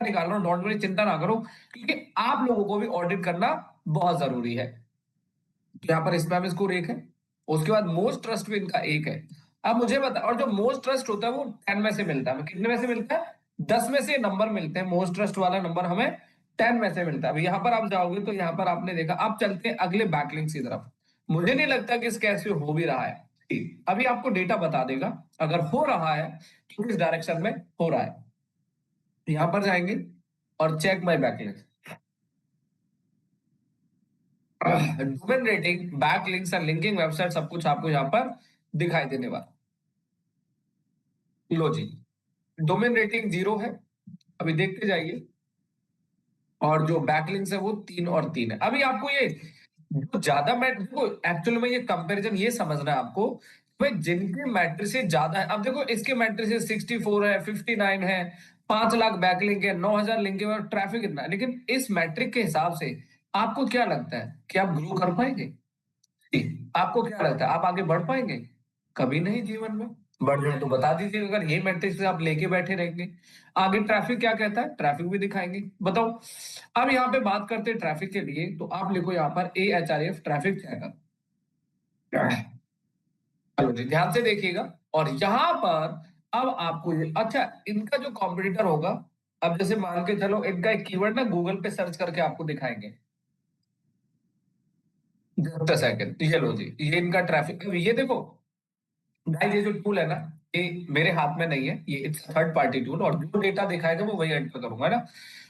निकाल रहा हूँ, डोंट वरी, चिंता ना करो, क्योंकि आप लोगों को भी ऑडिट करना बहुत जरूरी है। यहाँ पर स्पैम स्कोर 1 है, उसके बाद मोस्ट ट्रस्ट भी इनका 1 है। अब मुझे बता, और जो मोस्ट ट्रस्ट होता है वो 10 में से मिलता है, कितने में से मिलता है? 10 में से नंबर मिलते हैं, मोस्ट ट्रस्ट वाला नंबर हमें 10 में से मिलता है। अब यहाँ पर आप जाओगे तो यहाँ पर आपने देखा। अब चलते हैं अगले बैकलिंक्स की तरफ। मुझे नहीं लगता कि इसका ऐसे हो भी रहा है, अभी आपको डेटा बता देगा अगर हो रहा है तो किस डायरेक्शन में हो रहा है। यहाँ पर जाएंगे और check my backlinks, domain rating, back links और लिंकिंग वेबसाइट, सब कुछ आपको यहाँ पर दिखाई देने वाला। लो जी, डोमेन रेटिंग 0 है, अभी देखते जाइए। और जो बैकलिंक्स है वो 3 और 3 है। अभी आपको ये जो ज्यादा, मैं देखो एक्चुअली में ये कंपैरिजन ये समझना है आपको भाई जिनके मैट्रिसेस ज्यादा है, अब देखो इसके मैट्रिसेस 64 है, 59 है, 5 लाख बैकलिंक है, 9,000 लिंक है और ट्रैफिक इतना है, लेकिन इस मैट्रिक के हिसाब से आपको क्या लगता है कि आप ग्रो कर पाएंगे? आपको क्या लगता है आप आगे बढ़ पाएंगे? कभी नहीं जीवन में। बढ़ जाए तो बता दीजिए, अगर ये मैट्रिक्स आप लेके बैठे रहेंगे। आगे ट्रैफिक क्या कहता है, ट्रैफिक भी दिखाएंगे, बताओ। अब यहाँ पे बात करते हैं ट्रैफिक के लिए, तो आप लिखो यहाँ पर AHRF ट्रैफिक चैनल। चलो जी ध्यान से देखिएगा। और यहाँ पर अब आपको अच्छा, इनका जो कॉम्पिटिटर होगा, अब जैसे मान के चलो इनका एक कीवर्ड ना गूगल पे सर्च करके आपको दिखाएंगे। जस्ट सेकंड, ये लो जी, ये इनका ट्रैफिक, अब ये देखो गाइस, ये जो टूल है ना, ये मेरे हाथ में नहीं है, ये इट्स थर्ड पार्टी टूल, और जो डेटा दिखाएगा वो वही एंटर करूंगा ना।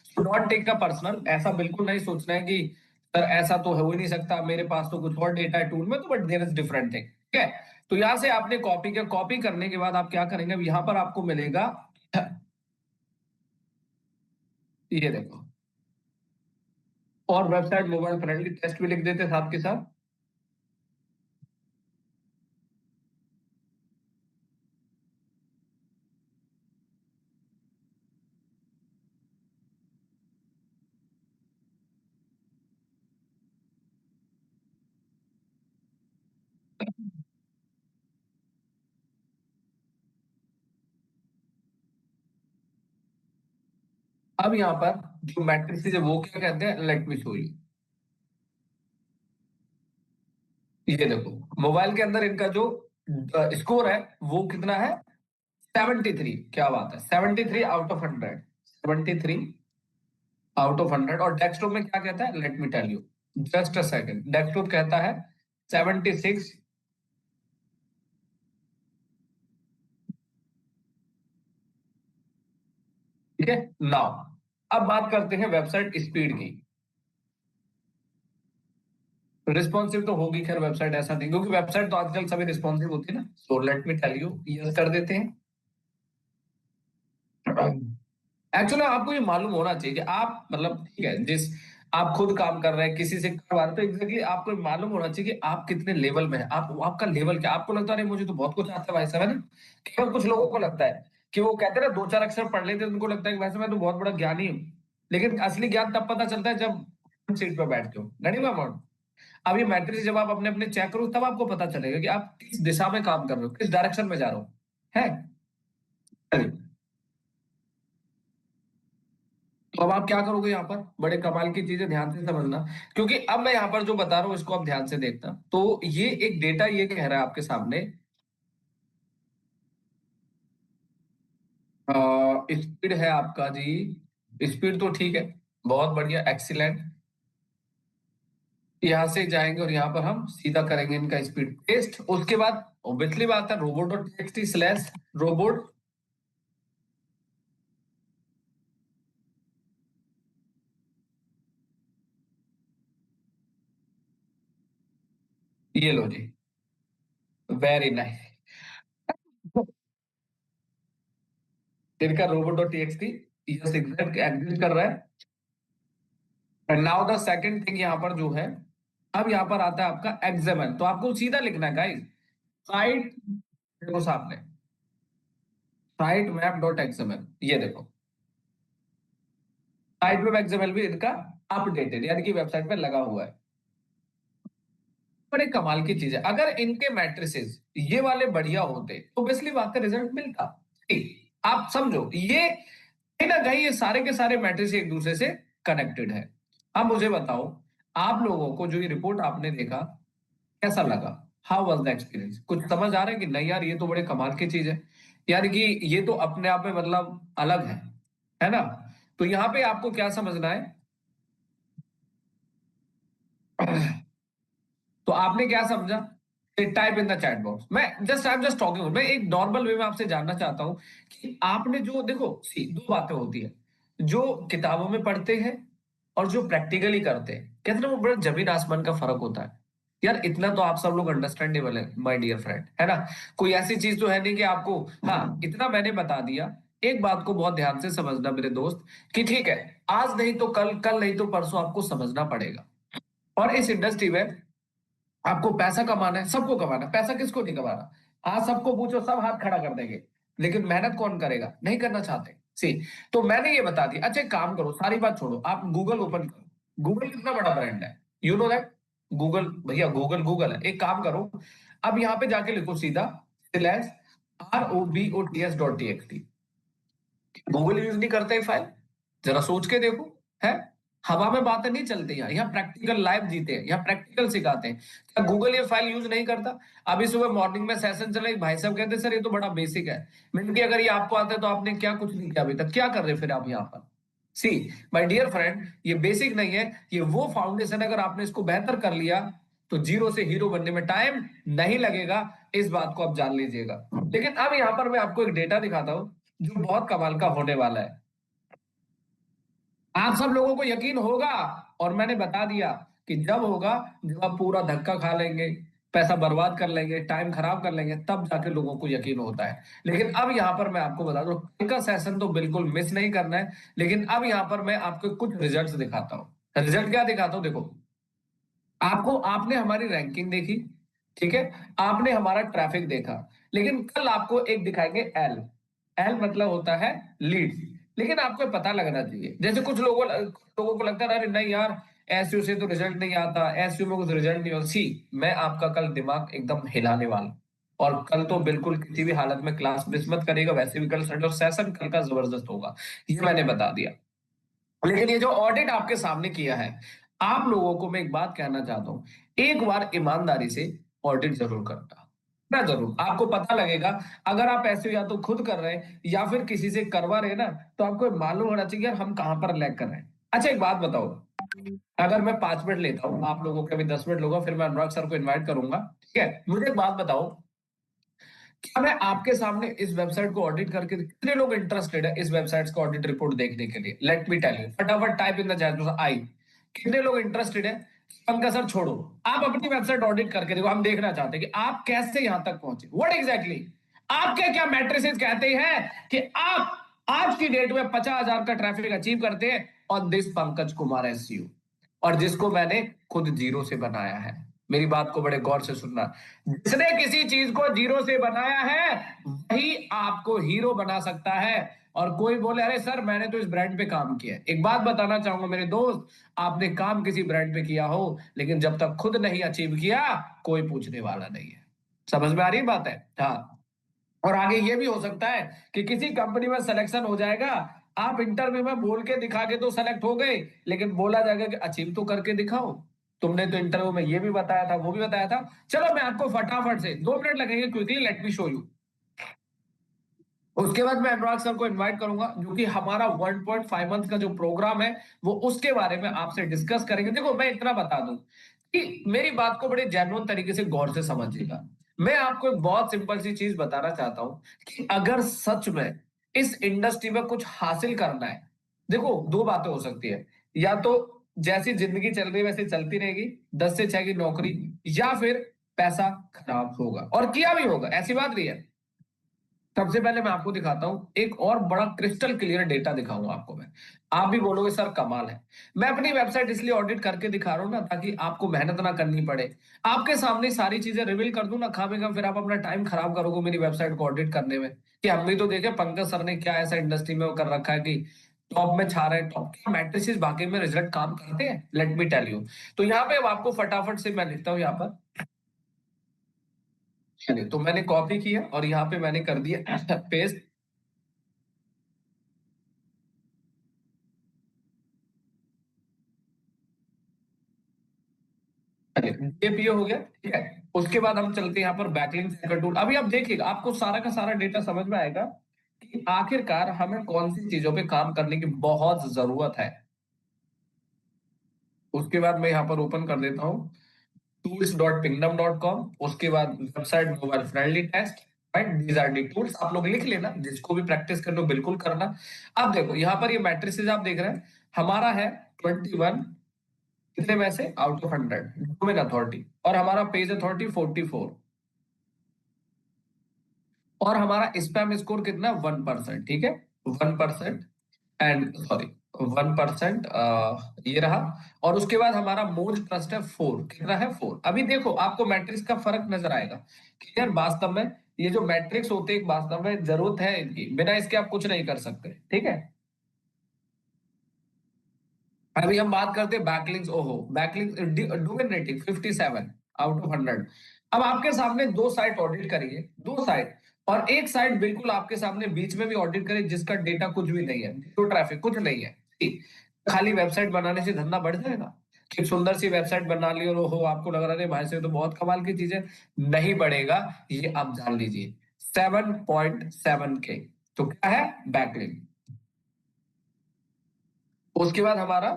सो नॉट टेक का पर्सनल, ऐसा बिल्कुल नहीं सोचना है कि सर ऐसा तो हो ही नहीं सकता, मेरे पास तो कुछ और डेटा है टूल में, तो but there is different thing, ठीक है। तो यहां से आपने कॉपी किया, कॉपी करने के बाद आप क्या करेंगे, अब यहां पर आपको मिलेगा, ये देखो, और वेबसाइट मोबाइल फ्रेंडली टेस्ट भी लिख देते साथ के साथ। अब यहाँ पर जो मैट्रिक्स है वो क्या कहते हैं, लेट मी शो यू। ये देखो, मोबाइल के अंदर इनका जो स्कोर है वो कितना है, 73। क्या बात है, 73 आउट ऑफ 100, 73 आउट ऑफ 100। और डेस्कटॉप में क्या कहता है, let me tell you, just a second, desktop कहता है 76। ठीक है, नाउ अब बात करते हैं वेबसाइट स्पीड की। रिस्पॉन्सिव तो होगी खैर वेबसाइट, ऐसा नहीं, क्योंकि वेबसाइट तो आजकल सभी रिस्पॉन्सिव होती है ना। So let me tell you, yes कर देते हैं। एक्चुअली आपको ये मालूम होना चाहिए कि आप मतलब ठीक है, जिस आप खुद काम कर रहे हैं, किसी से करवा रहे हैं, तो एग्जैक्टली आपको मालूम होना चाहिए कि आप कितने लेवल में हैं, आप आपका लेवल क्या। आपको लगता है मुझे तो बहुत कुछ आता है भाई साहब, है ना। केवल कुछ लोगों को लगता है कि वो कहते हैं ना, दो चार अक्षर पढ़ लेते हैं, उनको लगता है कि वैसे मैं तो बहुत बड़ा ज्ञानी हूँ। लेकिन असली ज्ञान तब पता चलता है जब सीट पर बैठते हो, नहीं मैं। अब ये मैट्रिक्स जब आप अपने अपने चेक करो, तब आपको पता चलेगा कि आप किस दिशा में काम कर रहे हो, किस डायरेक्शन में जा रहे हो, है। तो अब आप क्या करोगे यहाँ पर, बड़े कमाल की चीजें ध्यान से समझना, क्योंकि अब मैं यहाँ पर जो बता रहा हूँ इसको आप ध्यान से देखना। तो ये एक डेटा ये कह रहा है आपके सामने, स्पीड है आपका जी, स्पीड तो ठीक है, बहुत बढ़िया, एक्सीलेंट। यहाँ से जाएंगे और यहाँ पर हम सीधा करेंगे इनका स्पीड टेस्ट। उसके बाद ऑब्वियसली बात है, robot dot TXT slash robot, ये लो जी, वेरी नाइस। इनका robot dot TXT yes exact exist कर रहा है। And now the second thing यहाँ पर जो है, अब यहाँ पर आता है आपका एग्जामन, तो आपको सीधा लिखना है गाइस, साइट, देखो सामने, साइट मैप डॉट एक्सएमएल, ये देखो, साइट मैप एक्सएमएल भी इनका अपडेटेड, यानी कि वेबसाइट पे लगा हुआ है। बड़े कमाल की चीज है, अगर इनके मैट्रिसेस ये वाले बढ़िया होते तो ऑब्वियसली बात है रिजल्ट मिलता। ठीक, आप समझो ये कहीं ना कहीं ये सारे के सारे मैट्रिक्स एक दूसरे से कनेक्टेड है। अब मुझे बताओ, आप लोगों को जो ये रिपोर्ट आपने देखा कैसा लगा, हाउ वाज द एक्सपीरियंस, कुछ समझ आ रहा है कि नहीं यार ये तो बड़े कमाल की चीज है, यानी कि ये तो अपने आप में मतलब अलग है ना। तो यहाँ पे आपको क्या समझना है, तो आपने क्या समझा, type in the chat box. मैं just I am just talking, मैं एक नॉर्मल वे में आपसे जानना चाहता हूं कि आपने जो देखो सी दो बातें होती है, जो किताबों में पढ़ते हैं और जो प्रैक्टिकली करते हैं, कहते हैं ना वो बड़ा जमीन आसमान का फर्क होता है। यार इतना तो आप सब लोग अंडरस्टैंडेबल है माय डियर फ्रेंड, है ना। कोई ऐसी चीज तो है नहीं कि आपको, हाँ इतना मैंने बता दिया। एक बात को बहुत ध्यान से समझना मेरे दोस्त, कि ठीक है, आज नहीं तो कल, कल नहीं तो परसों आपको समझना पड़ेगा। और इस इंडस्ट्री में आपको पैसा कमाना है, सबको कमाना है, पैसा किसको नहीं कमाना। आज सबको पूछो, सब हाथ खड़ा कर देंगे, लेकिन मेहनत कौन करेगा? नहीं करना चाहते। सी, तो मैंने ये बता दिया। अच्छा, एक काम करो, सारी बात छोड़ो, आप गूगल ओपन करो। गूगल कितना बड़ा ब्रांड है, यू नो दैट। गूगल भैया, गूगल गूगल है। एक काम करो, अब यहाँ पे जाके लिखो सीधा स्लैश ROBOTS.txt। गूगल यूज नहीं करते फाइल? जरा सोच के देखो, है? हवा में बातें नहीं चलती यहाँ, यहाँ प्रैक्टिकल लाइव जीते हैं, यहाँ प्रैक्टिकल सिखाते हैं। क्या गूगल ये फाइल यूज नहीं करता? अभी सुबह मॉर्निंग में सेशन चला, एक भाई साहब कहते सर ये तो बड़ा बेसिक है। मैंने कहा अगर ये आपको आता है तो आपने क्या कुछ नहीं किया अभी तक, क्या कर रहे फिर आप यहाँ पर? सी माय डियर फ्रेंड, ये बेसिक नहीं है, ये वो फाउंडेशन, अगर आपने इसको बेहतर कर लिया तो जीरो से हीरो बनने में टाइम नहीं लगेगा। इस बात को आप जान लीजिएगा। लेकिन अब यहाँ पर मैं आपको एक डेटा दिखाता हूं जो बहुत कमाल का होने वाला है। आप सब लोगों को यकीन होगा, और मैंने बता दिया कि जब होगा, जब आप पूरा धक्का खा लेंगे, पैसा बर्बाद कर लेंगे, टाइम खराब कर लेंगे, तब जाके लोगों को यकीन होता है। लेकिन अब यहाँ पर मैं आपको बता दूं, कल का सेशन तो बिल्कुल मिस नहीं करना है। लेकिन अब यहाँ पर मैं आपको कुछ रिजल्ट्स दिखाता हूँ। रिजल्ट क्या दिखाता हूँ, देखो। आपको, आपने हमारी रैंकिंग देखी, ठीक है, आपने हमारा ट्रैफिक देखा, लेकिन कल आपको एक दिखाएंगे एल। एल मतलब होता है लीड। लेकिन आपको पता लगना चाहिए, जैसे कुछ लोगों को लगता है अरे नहीं यार, एसयू से तो रिजल्ट नहीं आता, एसयू में कुछ रिजल्ट नहीं होता। सी, मैं आपका कल दिमाग एकदम हिलाने वाला हूं। और कल तो बिल्कुल किसी भी हालत में क्लास मिस मत करेगा, वैसे भी कल सेशन कल का जबरदस्त होगा, ये मैंने बता दिया। लेकिन ये जो ऑडिट आपके सामने किया है, आप लोगों को मैं एक बात कहना चाहता हूं, एक बार ईमानदारी से ऑडिट जरूर करना ना, जरूर आपको पता लगेगा। अगर आप ऐसे या तो खुद कर रहे हैं या फिर किसी से करवा रहे हैं ना, तो आपको मालूम होना चाहिए यार हम कहां पर लैग कर रहे हैं। अच्छा, एक बात बताओ, अगर मैं 5 मिनट लेता हूँ, आप लोगों के अभी 10 मिनट होगा, फिर मैं अनुराग सर को इन्वाइट करूंगा, ठीक है? मुझे एक बात बताओ, क्या मैं आपके सामने इस वेबसाइट को ऑडिट करके, कितने लोग इंटरेस्टेड है इस वेबसाइट को ऑडिट रिपोर्ट देखने के लिए? लेट मी टेल यू, फटाफट type in the chat box I. कितने लोग इंटरेस्टेड है? पंकज सर छोड़ो, आप अपनी वेबसाइट ऑडिट करके देखो, हम देखना चाहते हैं कि आप कैसे यहां तक पहुंचे, व्हाट एग्जैक्टली आपके क्या मैट्रिसेस कहते हैं कि आप आज की डेट में 50,000 का ट्रैफिक अचीव करते हैं on this Pankaj Kumar SU, और जिसको मैंने खुद जीरो से बनाया है। मेरी बात को बड़े गौर से सुनना, जिसने किसी चीज को जीरो से बनाया है वही आपको हीरो बना सकता है। और कोई बोले अरे सर मैंने तो इस ब्रांड पे काम किया है, एक बात बताना चाहूंगा मेरे दोस्त, आपने काम किसी ब्रांड पे किया हो, लेकिन जब तक खुद नहीं अचीव किया, कोई पूछने वाला नहीं है। समझ में आ रही बात है? हाँ। और आगे ये भी हो सकता है कि किसी कंपनी में सिलेक्शन हो जाएगा, आप इंटरव्यू में बोल के दिखा के तो सेलेक्ट हो गए, लेकिन बोला जाएगा कि अचीव तो करके दिखाओ, तुमने तो इंटरव्यू में ये भी बताया था, वो भी बताया था। चलो मैं आपको फटाफट से 2 मिनट लगेंगे, quickly let me show you. उसके बाद मैं अनुराग सर को इनवाइट करूंगा, जो कि हमारा 1.5 मंथ का जो प्रोग्राम है वो उसके बारे में आपसे डिस्कस करेंगे। देखो मैं इतना बता दूं कि मेरी बात को बड़े जेन्युइन तरीके से गौर से समझिएगा। मैं आपको एक बहुत सिंपल सी चीज बताना चाहता हूं कि अगर सच में इस इंडस्ट्री में कुछ हासिल करना है, देखो दो बातें हो सकती है, या तो जैसी जिंदगी चल रही है वैसे चलती रहेगी, 10 से 6 की नौकरी, या फिर पैसा खराब होगा, और किया भी होगा, ऐसी बात नहीं है। सबसे पहले मैं आपको दिखाता हूं एक और बड़ा क्रिस्टल क्लियर डेटा दिखाऊंगा आपको मैं, आप भी बोलोगे सर कमाल है। मैं अपनी वेबसाइट इसलिए ऑडिट करके दिखा रहा हूं ना, ताकि आपको मेहनत ना करनी पड़े, आपके सामने सारी चीजें रिवील कर दूं ना, खामेगा फिर आप अपना टाइम खराब करोगे मेरी वेबसाइट को ऑडिट करने में। कि हम भी तो देखे पंकज सर ने क्या ऐसा इंडस्ट्री में कर रखा है कि टॉप में छा रहे हैं, टॉप के मैट्रिसेस बाकी में रिजल्ट काम करते हैं, लेट मी टेल यू। तो यहाँ पे अब आपको फटाफट से मैं लिखता हूँ यहाँ पर, चलिए तो मैंने कॉपी किया और यहाँ पे मैंने कर दिया पेस्ट। जेपीओ हो गया, ठीक है। उसके बाद हम चलते हैं यहाँ पर बैकलिंक चेकर टूल। अभी आप देखिएगा, आपको सारा का सारा डेटा समझ में आएगा कि आखिरकार हमें कौन सी चीजों पे काम करने की बहुत जरूरत है। उसके बाद मैं यहाँ पर ओपन कर देता हूँ tools.pingdom.com। उसके बाद website mobile friendly test, right, these are the tools. आप लोग लिख लेना, जिसको भी प्रैक्टिस करना हो बिल्कुल करना। अब देखो यहाँ पर ये मैट्रिसेस आप देख रहे हैं, हमारा है 21, कितने में से आउट ऑफ 100 डोमेन अथॉरिटी, और हमारा पेज अथॉरिटी 44, और हमारा स्पैम स्कोर कितना, 1%, ठीक है, 1%। एंड सॉरी 1%, ये रहा। और उसके बाद हमारा मोस्ट ट्रस्ट है 4, कितना है 4। अभी देखो आपको मैट्रिक्स का फर्क नजर आएगा कि यार वास्तव में ये जो मैट्रिक्स होते हैं वास्तव में जरूरत है इनकी, बिना इसके आप कुछ नहीं कर सकते, ठीक है। अभी हम बात करते हैं बैकलिंक्स। ओहो, backlinks domain rating 57 out of 100। अब आपके सामने दो साइट ऑडिट करिए, दो साइट, और एक साइट बिल्कुल आपके सामने बीच में भी ऑडिट करिए जिसका डेटा कुछ भी नहीं है, तो ट्रैफिक कुछ नहीं है, ठीक। खाली वेबसाइट बनाने से धंधा बढ़ जाएगा? कि सुंदर सी वेबसाइट बना ली और ओहो आपको लग रहा है भाई से तो बहुत कमाल की चीज है, नहीं बढ़ेगा, ये आप जान लीजिए। 7.7 के, तो क्या है? बैकलिंक। उसके बाद हमारा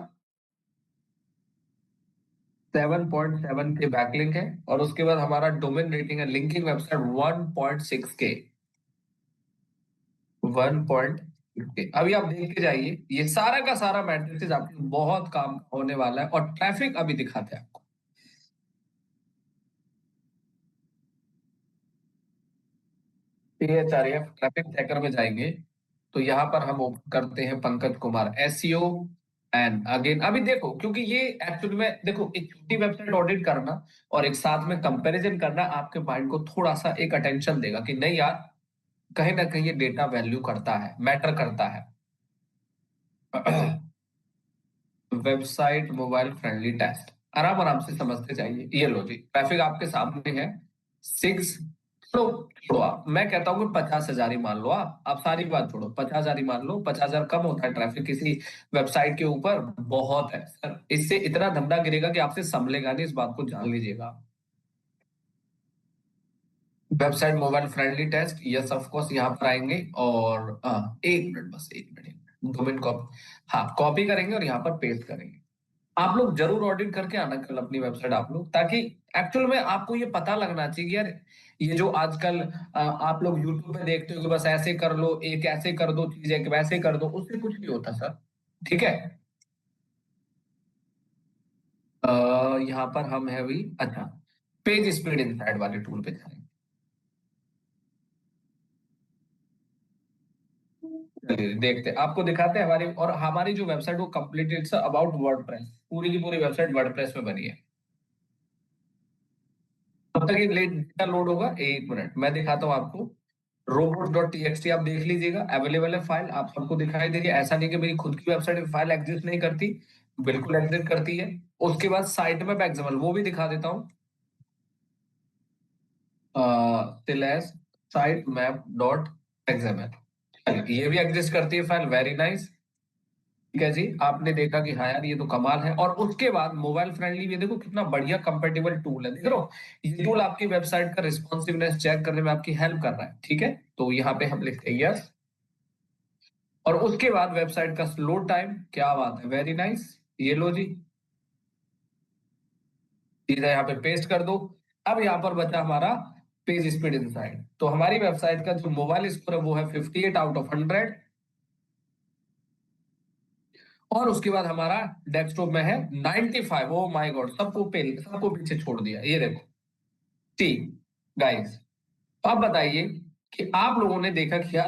7.7 के बैकलिंक है, और उसके बाद हमारा डोमेन रेटिंग है लिंकिंग वेबसाइट 1.6 के, 1.6 के। अभी आप देख के जाइए, ये सारा का सारा मैट्रिक्स आपको बहुत काम होने वाला है, और ट्रैफिक अभी दिखाते हैं आपको। THRF ट्रैफिक ट्रैकर में जाएंगे, तो यहाँ पर हम ओपन करते हैं Pankaj Kumar SEO. And again अभी देखो, क्योंकि ये एक्चुअली में देखो, एक छोटी वेबसाइट ऑडिट करना और एक साथ में कंपैरिजन करना आपके माइंड को थोड़ा सा एक अटेंशन देगा कि नहीं यार, कहीं ना कहीं ये डेटा वैल्यू करता है, मैटर करता है। वेबसाइट मोबाइल फ्रेंडली टेस्ट, आराम आराम से समझते जाइए। ये लो जी, ट्रैफिक आपके सामने है। 6, छोड़ो छोड़ो, आप मैं कहता हूँ कि 50,000 ही मान लो। आप सारी बात छोड़ो, 50,000 ही मान लो। 50,000 कम होता है ट्रैफिक किसी वेबसाइट के ऊपर? बहुत है सर, इससे इतना धंधा गिरेगा कि आपसे संभलेगा नहीं, इस बात को जान लीजिएगा। Website mobile friendly test, yes of course, यहाँ पर आएंगे और एक मिनट, बस एक मिनट, 2 मिनट कॉपी, हाँ कॉपी करेंगे और यहाँ पर पेस्ट करेंगे। आप लोग जरूर ऑडिट करके आना कल अपनी वेबसाइट आप लोग, ताकि एक्चुअल में आपको ये पता लगना चाहिए कि यार, ये जो आजकल आप लोग यूट्यूब पे देखते हो कि बस ऐसे कर लो, एक ऐसे कर दो चीज, एक वैसे कर दो, उससे कुछ नहीं होता सर, ठीक है। यहाँ पर हम है भी, अच्छा, पेज स्पीड इनसाइड वाले टूल पे जाएंगे। चलिए देखते हैं, आपको दिखाते हैं हमारी, और हमारी जो वेबसाइट वो कंप्लीट इट्स अबाउट वर्डप्रेस, पूरी की पूरी वेबसाइट वर्डप्रेस में बनी है। तब तक ये डेटा लोड होगा, एक मिनट मैं दिखाता हूँ आपको। robots.txt आप देख लीजिएगा, अवेलेबल है फाइल, आप सबको दिखाई दे रही है। ऐसा नहीं कि मेरी खुद की वेबसाइट में फाइल एग्जिस्ट नहीं करती, बिल्कुल एग्जिस्ट करती है। उसके बाद साइट मैप एक्सएमएल वो भी दिखा देता हूँ, सिलेस साइट मैप डॉट एक्सएमएल, ये भी एग्जिस्ट करती है फाइल, वेरी नाइस। ठीक है जी, आपने देखा कि हाँ यार ये तो कमाल है। और उसके बाद मोबाइल फ्रेंडली भी देखो कितना बढ़िया कंपेटेबल टूल है, देख रहे हो, ये टूल आपकी वेबसाइट का रिस्पॉन्सिवनेस चेक करने में आपकी हेल्प कर रहा है, ठीक है। तो यहाँ पे हम लिखते हैं यस, और उसके बाद वेबसाइट का लोड टाइम, क्या बात है, वेरी नाइस। ये लो जी, सीधा यहाँ पे पेस्ट कर दो। अब यहाँ पर बचा हमारा पेज स्पीड इनसाइड, तो हमारी वेबसाइट का जो मोबाइल स्कोर है वो है 58 आउट ऑफ 100, और उसके बाद हमारा डेस्कटॉप में है 95। ओ माय गॉड, सबको पीछे छोड़ दिया, ये देखो। ठीक गाइस, अब बताइए कि आप लोगों ने देखा क्या,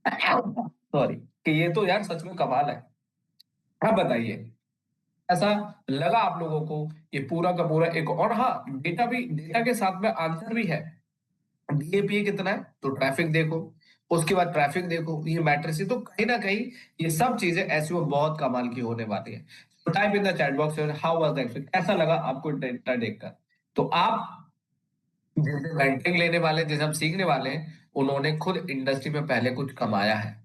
सॉरी, कि ये तो यार सच में कमाल है। अब बताइए, ऐसा लगा आप लोगों को ये पूरा का पूरा एक, और हाँ डेटा भी, डेटा के साथ में आंसर भी है। डीएपी कितना है, तो ट्रैफिक देखो, उसके बाद ट्रैफिक देखो, ये मैट्रिक्स, तो कहीं ना कहीं ये सब चीजें ऐसी वो बहुत कमाल की होने वाली है। Type in the chat box, how was the experience, कैसा लगा आपको डेटा देखकर। तो आप जैसे मेंटरिंग लेने वाले, जैसे हम सीखने वाले हैं, उन्होंने खुद इंडस्ट्री में पहले कुछ कमाया है।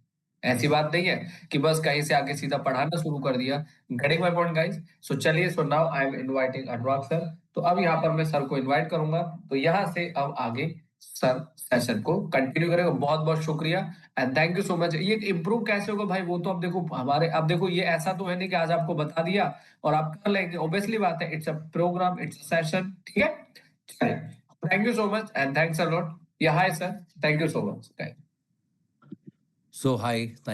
ऐसी बात नहीं है कि बस कहीं से आके सीधा पढ़ाना शुरू कर दिया। Getting my point guys. So चलिए, so now I am inviting Anurag sir. तो अब यहाँ पर मैं सर को इनवाइट करूंगा, तो यहाँ से अब आगे सर सेशन को कंटिन्यू करेंगे। बहुत बहुत शुक्रिया and thank you so much. ये इम्प्रूव कैसे होगा भाई, वो तो अब देखो हमारे, अब देखो ये ऐसा तो है नहीं कि आज आपको बता दिया और आप कर लेंगे, ऑब्वियसली बात है, it's a program, it's a session, ठीक है। चलिए, thank you so much and thanks a lot. Yeah, hi sir. Thank you so much. So hi, thank